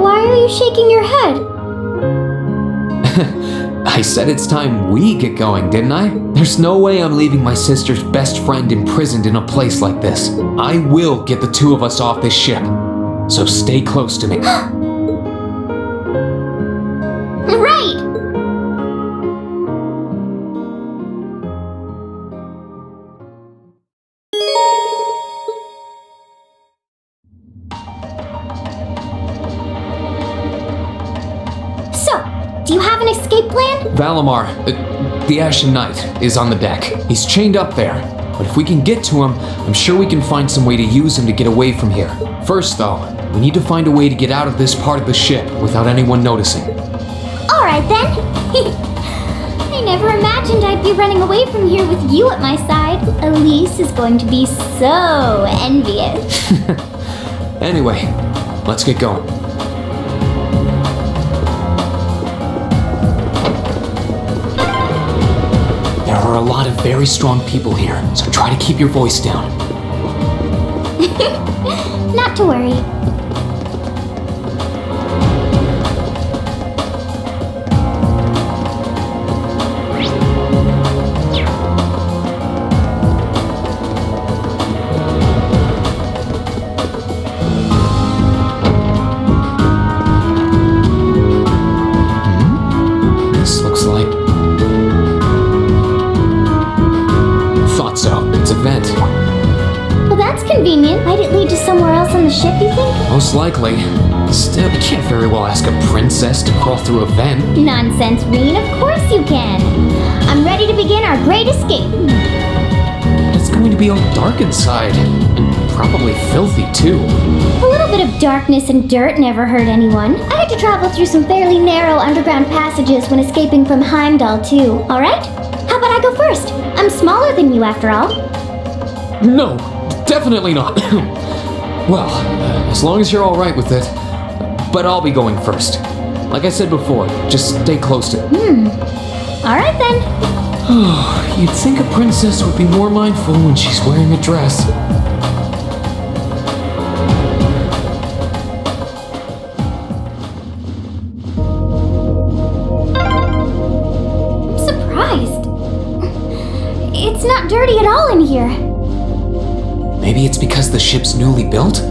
Why are you shaking your head? I said it's time we get going, didn't I? There's no way I'm leaving my sister's best friend imprisoned in a place like this. I will get the two of us off this ship. So stay close to me. Right! Do you have an escape plan? Valimar, the Ashen Knight, is on the deck. He's chained up there. But if we can get to him, I'm sure we can find some way to use him to get away from here. First, though, we need to find a way to get out of this part of the ship without anyone noticing. Alright then. I never imagined I'd be running away from here with you at my side. Elise is going to be so envious. Anyway, let's get going. There are a lot of very strong people here, so try to keep your voice down. Not to worry. This looks like... Thought so. It's a vent. Well, that's convenient. Might it lead to somewhere else on the ship, you think? Most likely. Still, you can't very well ask a princess to crawl through a vent. Nonsense, Rean. Of course you can. I'm ready to begin our great escape. It's going to be all dark inside. And probably filthy, too. A little bit of darkness and dirt never hurt anyone. I had to travel through some fairly narrow underground passages when escaping from Heimdall, too. Alright? How about I go first? I'm smaller than you, after all. No, definitely not. Well, as long as you're all right with it. But I'll be going first. Like I said before, just stay close to me. Alright then. You'd think a princess would be more mindful when she's wearing a dress. I'm surprised. It's not dirty at all in here. Maybe it's because the ship's newly built?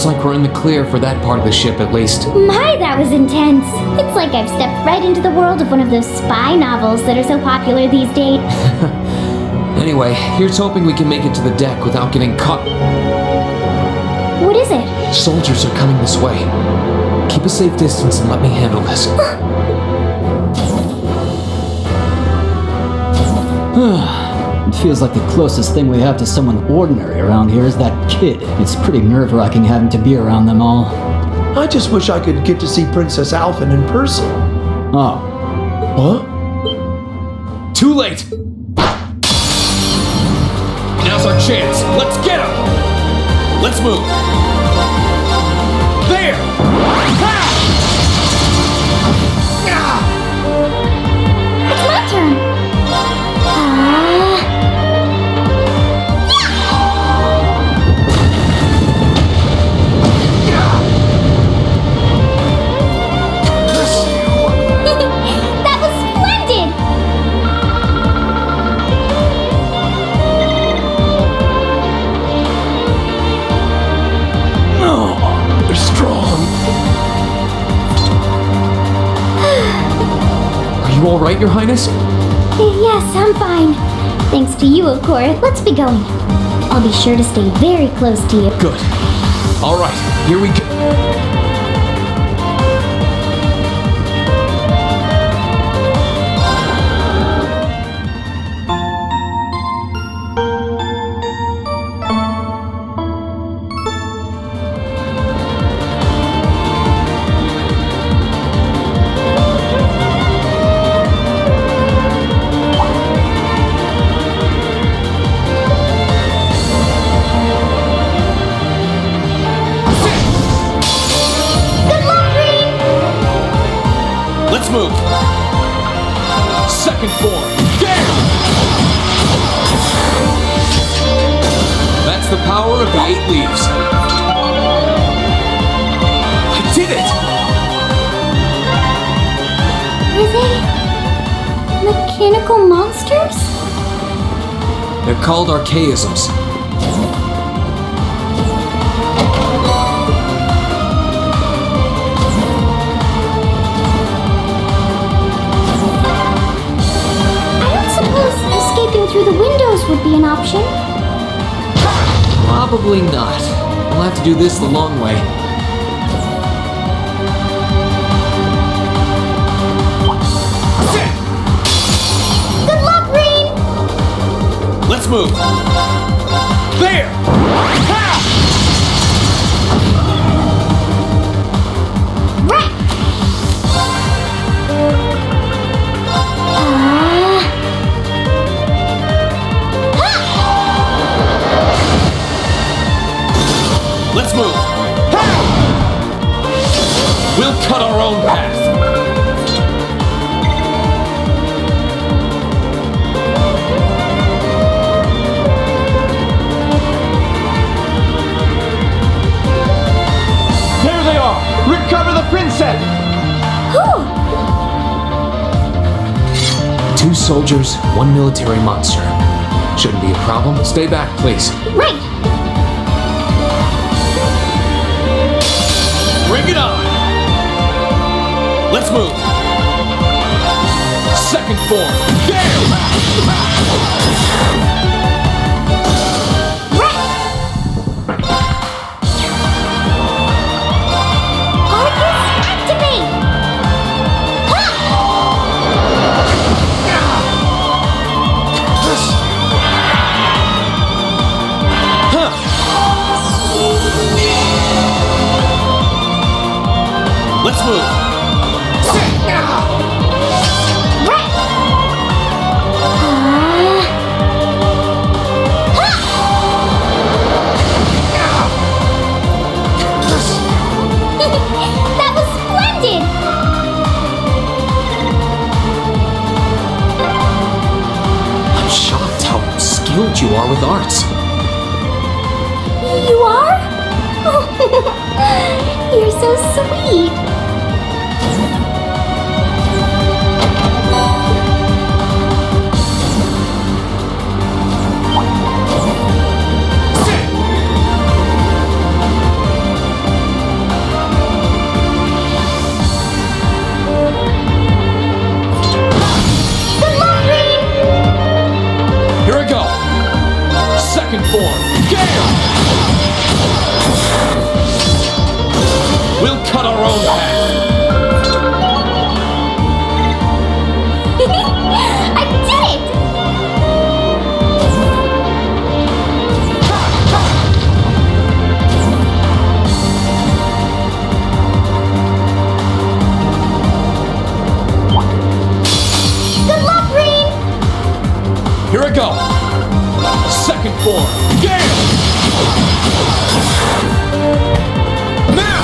like we're in the clear for that part of the ship at least. My, that was intense. It's like I've stepped right into the world of one of those spy novels that are so popular these days. Anyway, here's hoping we can make it to the deck without getting caught. What is it? Soldiers are coming this way. Keep a safe distance and let me handle this. It feels like the closest thing we have to someone ordinary around here is that kid. It's pretty nerve-wracking having to be around them all. I just wish I could get to see Princess Alfin in person. Oh. What? Too late! Now's our chance. Let's get him! Let's move. There! It's my turn. That was splendid! Oh, they're strong. Are you all right, Your Highness? Yes, I'm fine. Thanks to you, of course. Let's be going. I'll be sure to stay very close to you. Good. All right, here we go. Let's move. Second form. Down! That's the power of the 8 leaves. I did it! Are they mechanical monsters? They're called archaisms. Escaping through the windows would be an option. Probably not. We'll have to do this the long way. Good luck, Rean! Let's move. There! Right! Let's move. We'll cut our own path. There they are! Recover the princess! Who? 2 soldiers, 1 military monster. Shouldn't be a problem. Stay back, please. Right! Bring it on! Let's move. Second form. Down! Arcus, activate! Let's move. That was splendid! I'm shocked how skilled you are with arts. You are? You're so sweet. form, Gale! We'll cut our own path. I did it! Good luck, Rean! Here I go. Second form, Gale! Now!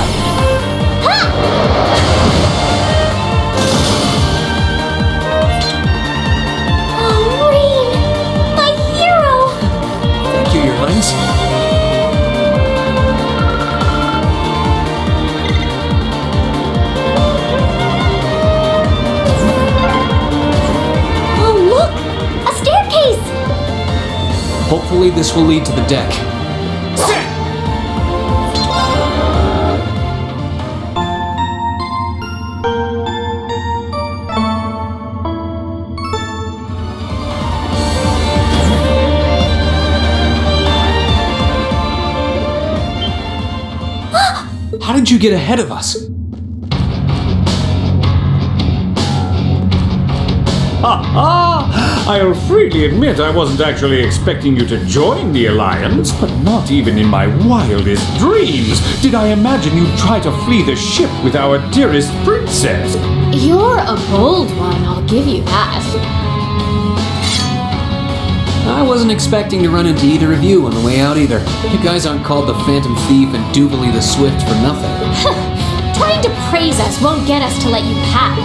Oh, Rean! My hero! Thank you, Your Highness. Oh, look! A staircase! Hopefully this will lead to the deck. How did you get ahead of us? I'll freely admit I wasn't actually expecting you to join the Alliance, but not even in my wildest dreams did I imagine you'd try to flee the ship with our dearest princess. You're a bold one, I'll give you that. I wasn't expecting to run into either of you on the way out either. You guys aren't called the Phantom Thief and Duval the Swift for nothing. Trying to praise us won't get us to let you pass.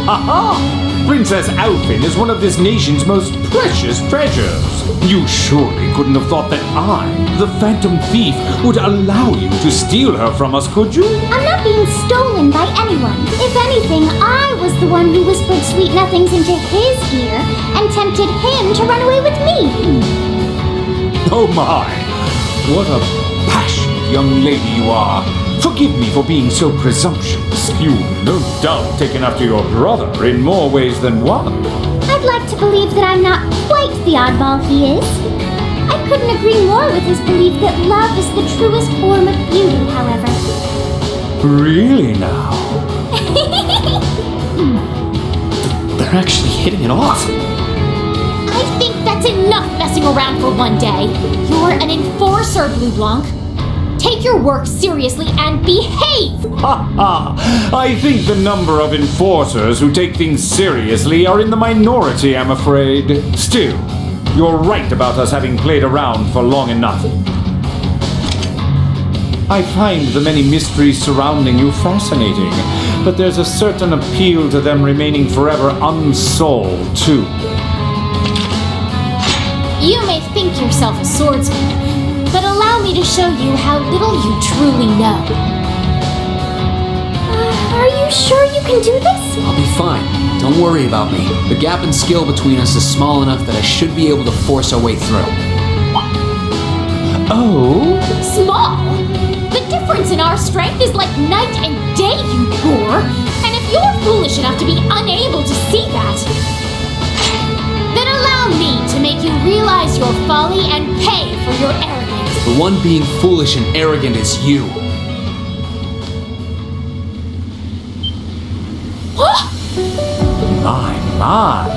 Princess Alfin is one of this nation's most precious treasures. You surely couldn't have thought that I, the Phantom Thief, would allow you to steal her from us, could you? I'm not being stolen by anyone. If anything, I was the one who whispered sweet nothings into his ear and tempted him to run away with me. Oh my! What a passionate young lady you are. Forgive me for being so presumptuous. You, no doubt, taken after your brother in more ways than one. I'd like to believe that I'm not quite the oddball he is. I couldn't agree more with his belief that love is the truest form of beauty, however. Really now? They're actually hitting it off. I think that's enough messing around for one day. You're an enforcer, Blue Blanc. Take your work seriously and behave! I think the number of enforcers who take things seriously are in the minority, I'm afraid. Still, you're right about us having played around for long enough. I find the many mysteries surrounding you fascinating, but there's a certain appeal to them remaining forever unsolved, too. You may think yourself a swordsman, but allow me to show you how little you truly know. Are you sure you can do this? I'll be fine. Don't worry about me. The gap in skill between us is small enough that I should be able to force our way through. Oh? Small? The difference in our strength is like night and day, you boor! And if you're foolish enough to be unable to see that, then allow me to make you realize your folly and pay for your arrogance. The one being foolish and arrogant is you. My.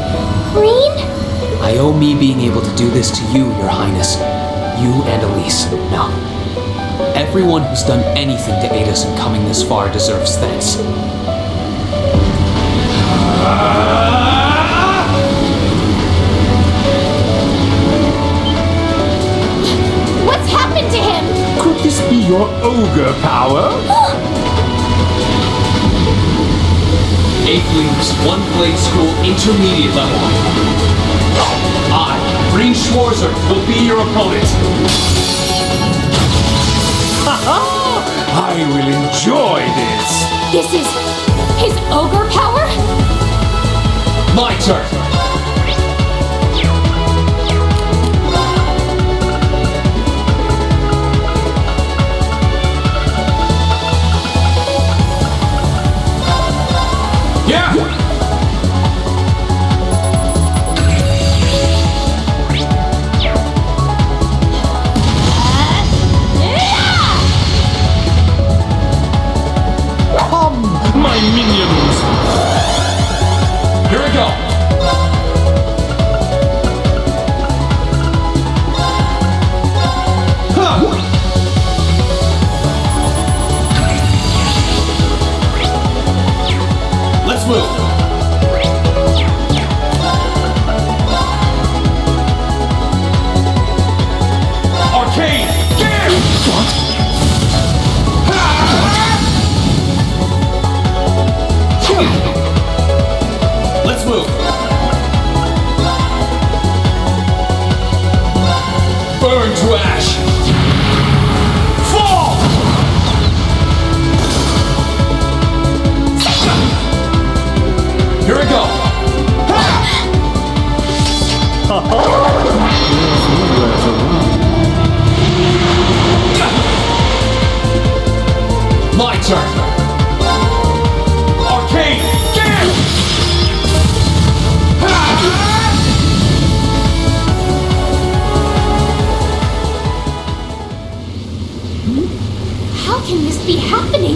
Rean? I owe me being able to do this to you, Your Highness. You and Elise. No. Everyone who's done anything to aid us in coming this far deserves thanks. What's happened to him? Could this be your ogre power? Agelings, one blade school, intermediate level. I, Rean Schwarzer, will be your opponent. I will enjoy this. This is his ogre power? My turn. Yeah! can this be happening?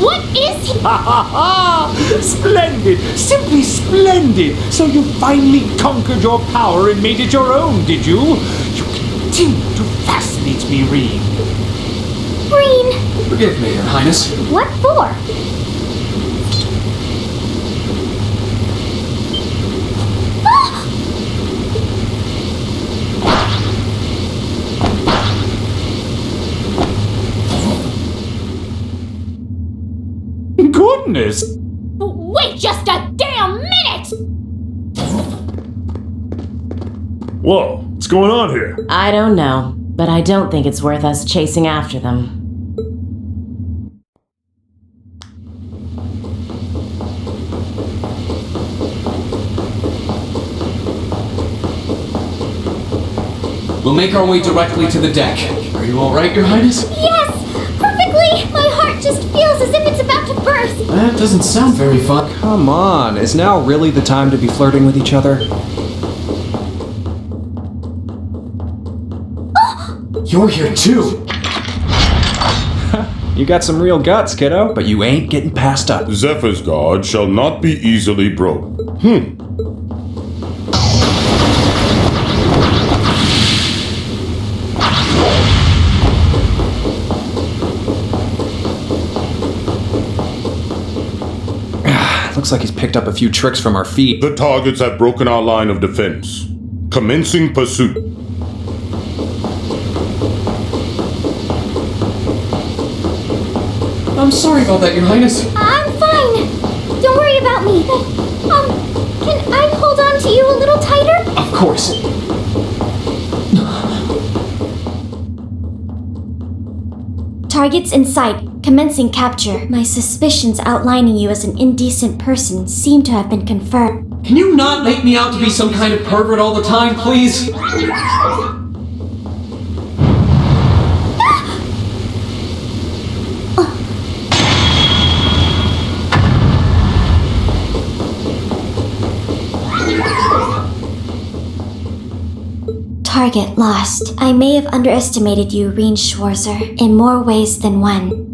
What is he? Ha ha ha! Splendid! Simply splendid! So you finally conquered your power and made it your own, did you? You continue to fascinate me, Rean. Rean! Forgive me, Your Highness. What for? Goodness! Wait just a damn minute! Whoa, what's going on here? I don't know, but I don't think it's worth us chasing after them. We'll make our way directly to the deck. Are you alright, Your Highness? Yes! Perfectly! My heart just feels as if it's about to burst! That doesn't sound very fun. Come on, is now really the time to be flirting with each other? You're here too! You got some real guts, kiddo, but you ain't getting passed up. Zephyr's guard shall not be easily broken. Looks like he's picked up a few tricks from our feet. The targets have broken our line of defense. Commencing pursuit. I'm sorry about that, Your Highness. I'm fine! Don't worry about me. Can I hold on to you a little tighter? Of course. Targets in sight. Commencing capture. My suspicions outlining you as an indecent person seem to have been confirmed. Can you not make me out to be some kind of pervert all the time, please? Target lost. I may have underestimated you, Rean Schwarzer, in more ways than one.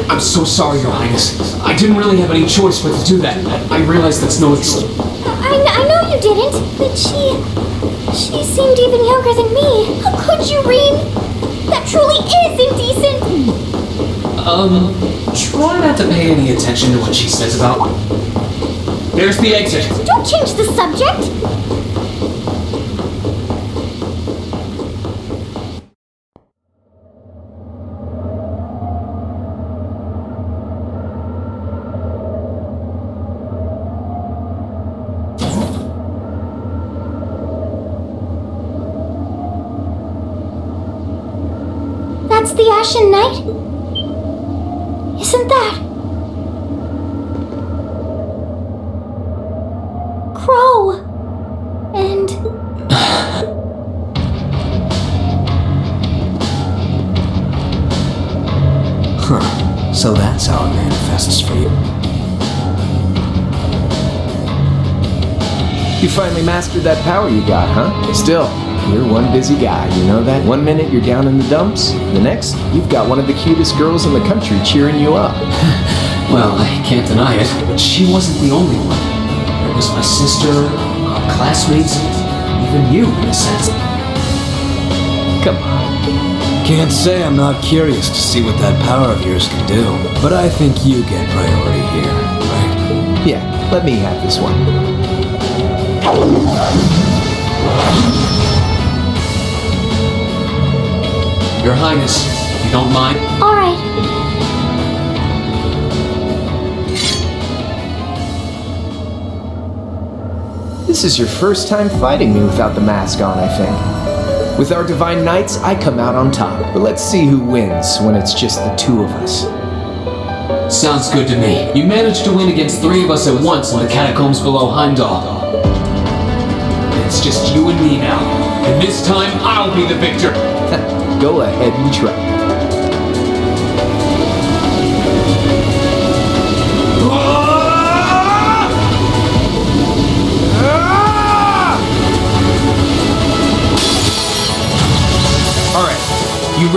I'm so sorry, Your Highness. I didn't really have any choice but to do that. I realize that's no excuse. I know you didn't, but she seemed even younger than me. How could you, Rean? That truly is indecent! Try not to pay any attention to what she says about... There's the exit. Don't change the subject! That's the Ashen Knight? Isn't that... Crow... and... Huh. So that's how it manifests for you. You finally mastered that power you got, huh? Still, you're one busy guy, you know that? One minute you're down in the dumps, the next, you've got one of the cutest girls in the country cheering you up. Well, I can't deny it, but she wasn't the only one. There was my sister, our classmates, even you, in a sense. Come on. Can't say I'm not curious to see what that power of yours can do, but I think you get priority here, right? Yeah, let me have this one. Your Highness, if you don't mind. All right. This is your first time fighting me without the mask on, I think. With our Divine Knights, I come out on top, but let's see who wins when it's just the two of us. Sounds good to me. You managed to win against 3 of us at once in the catacombs below Heimdall. It's just you and me now, and this time I'll be the victor. Go ahead and try.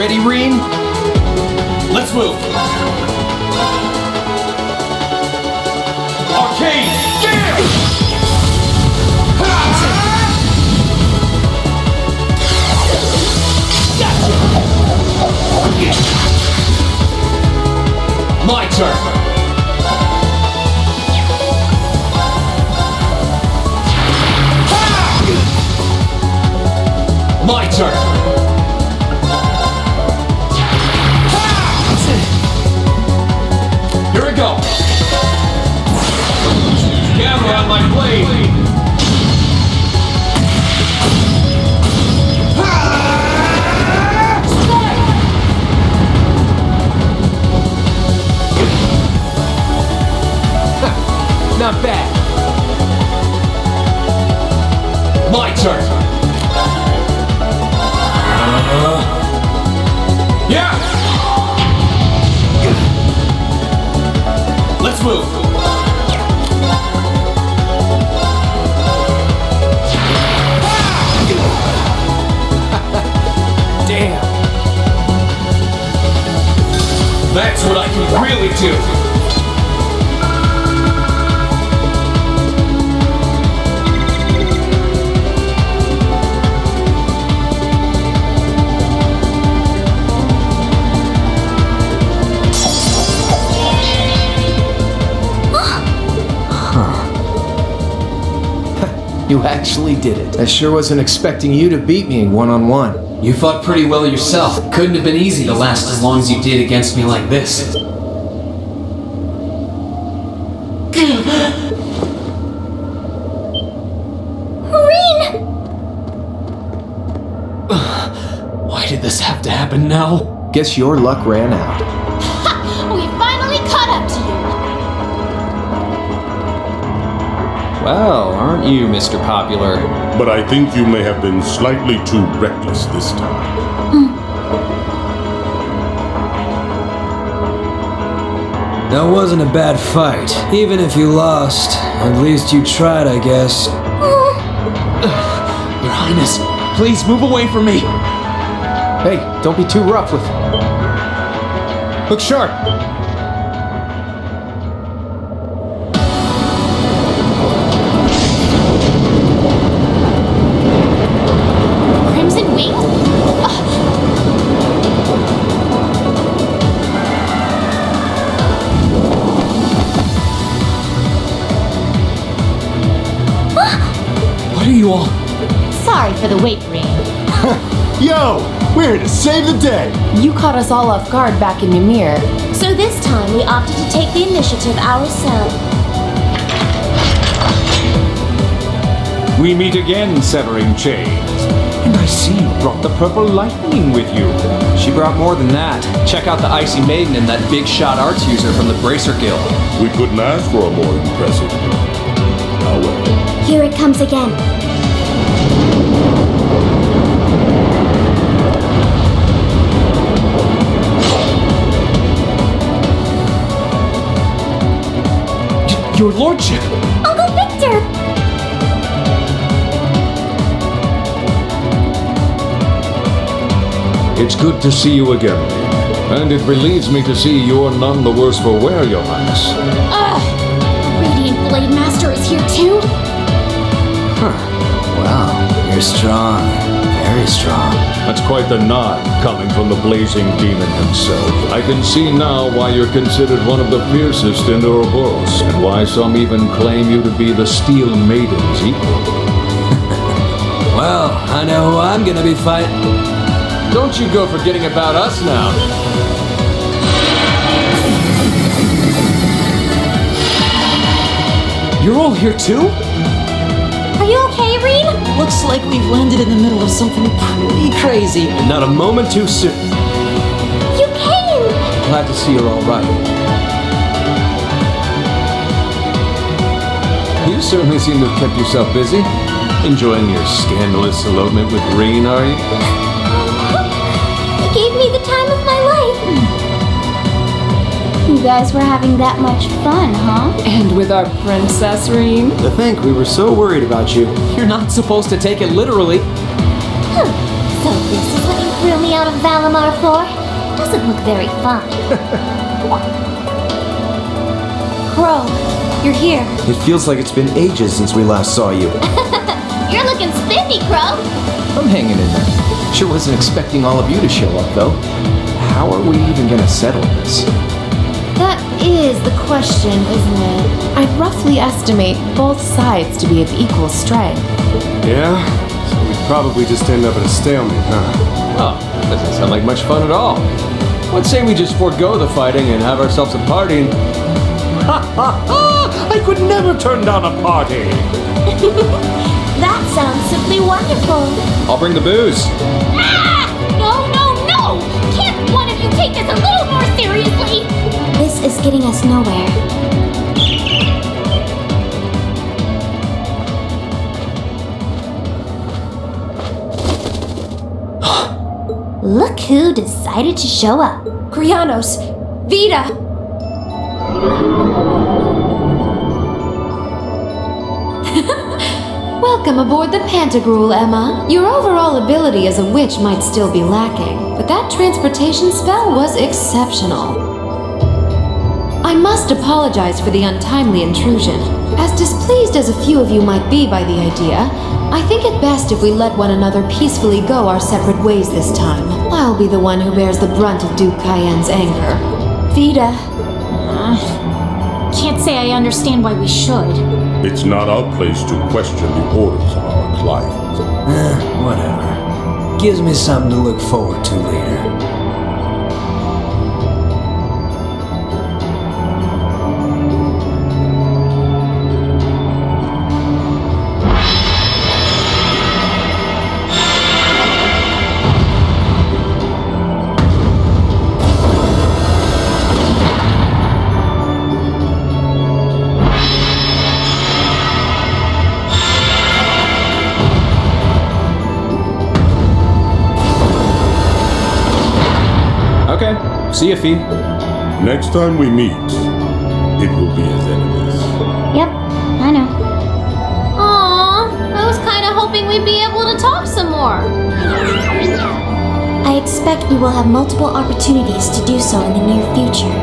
Ready, Rean? Let's move! Arcane! Gear! My turn! My turn! Here we go! Gather on my blade! Not bad. My turn! Yeah! Let's move! Damn. That's what I can really do! You actually did it. I sure wasn't expecting you to beat me one-on-one. You fought pretty well yourself. Couldn't have been easy to last as long as you did against me like this. Rean! Why did this have to happen now? Guess your luck ran out. Ha! We finally caught up to you! Well, aren't you, Mr. Popular? But I think you may have been slightly too reckless this time. That wasn't a bad fight. Even if you lost, at least you tried, I guess. Your Highness, please move away from me! Hey, don't be too rough with... Look sharp! Crimson Wing? What are you all? Sorry for the wait, Rean. Yo! We're here to save the day! You caught us all off guard back in Ymir. So this time we opted to take the initiative ourselves. We meet again, severing chains. And I see you brought the purple lightning with you. She brought more than that. Check out the Icy Maiden and that big shot arts user from the Bracer Guild. We couldn't ask for a more impressive gift. However, Here it comes again. Your Lordship! Uncle Victor! It's good to see you again, and it relieves me to see you're none the worse for wear, Your Highness. Ugh! Radiant Blade Master is here too? Wow, you're strong. Very strong. That's quite the nod coming from the blazing demon himself. I can see now why you're considered one of the fiercest in Ouroboros, and why some even claim you to be the Steel Maiden's equal. Well, I know who I'm gonna be fighting. Don't you go forgetting about us now. You're all here too? Are you okay, Rean? Looks like we've landed in the middle of something pretty crazy. Not a moment too soon. You came! Glad to see you're all right. You certainly seem to have kept yourself busy. Enjoying your scandalous elopement with Rean, are you? You gave me the time of my life. You guys were having that much fun, huh? And with our princess, Rean? To think we were so worried about you. You're not supposed to take it literally. So this is what you threw me out of Valimar for? Doesn't look very fun. Crow, you're here. It feels like it's been ages since we last saw you. You're looking spiffy, Crow. I'm hanging in there. Sure wasn't expecting all of you to show up, though. How are we even gonna settle this? That is the question, isn't it? I'd roughly estimate both sides to be of equal strength. Yeah? So we'd probably just end up at a stalemate, huh? Oh, doesn't sound like much fun at all. Let's say we just forego the fighting and have ourselves a party and... Ha ha ha! I could never turn down a party! That sounds simply wonderful. I'll bring the booze. Ah! No, no, no! Can't one of you take this a little more seriously? This is getting us nowhere. Look who decided to show up. Krianos! Vita! Welcome aboard the Pantagruel, Emma. Your overall ability as a witch might still be lacking, but that transportation spell was exceptional. I must apologize for the untimely intrusion. As displeased as a few of you might be by the idea, I think it best if we let one another peacefully go our separate ways this time. I'll be the one who bears the brunt of Duke Cayenne's anger. Vita. Can't say I understand why we should. It's not our place to question the orders of our clients. Whatever. Gives me something to look forward to later. See you, Fee. Next time we meet, it will be as enemies. Yep, I know. Aww, I was kind of hoping we'd be able to talk some more. I expect we will have multiple opportunities to do so in the near future.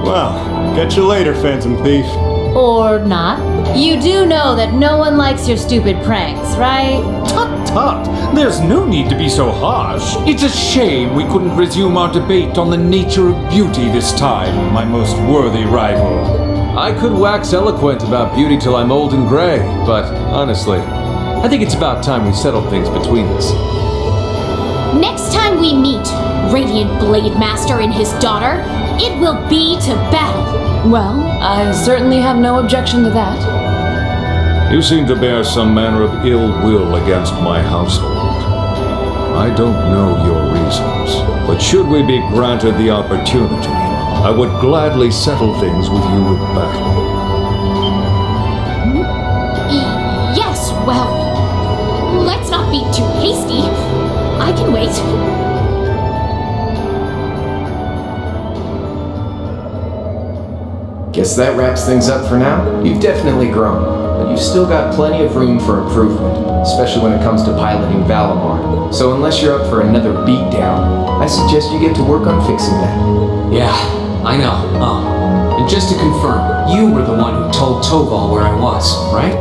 Well, catch you later, Phantom Thief. Or not. You do know that no one likes your stupid pranks, right? Tut tut! There's no need to be so harsh. It's a shame we couldn't resume our debate on the nature of beauty this time, my most worthy rival. I could wax eloquent about beauty till I'm old and gray, but honestly, I think it's about time we settled things between us. Next time we meet, Radiant Blade Master and his daughter, it will be to battle. Well, I certainly have no objection to that. You seem to bear some manner of ill will against my household. I don't know your reasons, but should we be granted the opportunity, I would gladly settle things with you in battle. Yes, well, let's not be too hasty. I can wait. Guess that wraps things up for now. You've definitely grown, but you've still got plenty of room for improvement, especially when it comes to piloting Valimar. So unless you're up for another beatdown, I suggest you get to work on fixing that. Yeah, I know. And just to confirm, you were the one who told Toval where I was, right?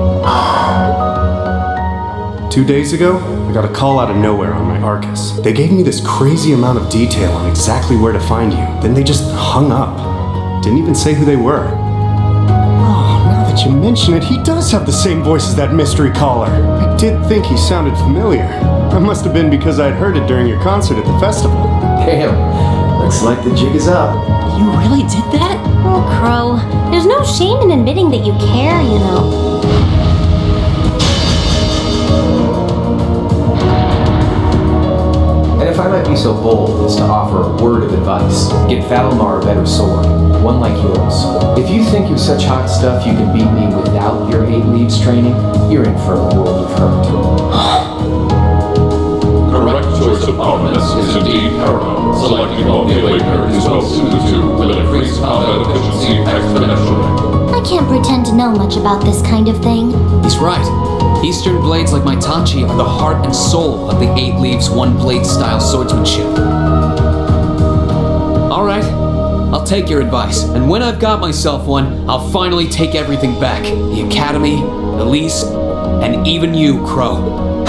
2 days ago, I got a call out of nowhere on my Arcus. They gave me this crazy amount of detail on exactly where to find you. Then they just hung up. Didn't even say who they were. Oh, now that you mention it, he does have the same voice as that mystery caller. I did think he sounded familiar. That must have been because I'd heard it during your concert at the festival. Damn, looks like the jig is up. You really did that? Oh, Crow, there's no shame in admitting that you care, you know. And if I might be so bold as to offer a word of advice, get Valimar a better sword, one like yours. If you think you're such hot stuff you can beat me without your 8 leaves training, you're in for a world of hurt. Correct choice of armaments is indeed paramount. Selecting Multi-Laker is well suited to will increase combat efficiency exponentially. I I can't pretend to know much about this kind of thing. He's right. Eastern blades like my Tachi are the heart and soul of the 8 leaves, 1 blade style swordsmanship. Alright, I'll take your advice, and when I've got myself one, I'll finally take everything back. The Academy, Elise, and even you, Crow.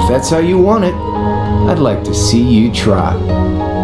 If that's how you want it, I'd like to see you try.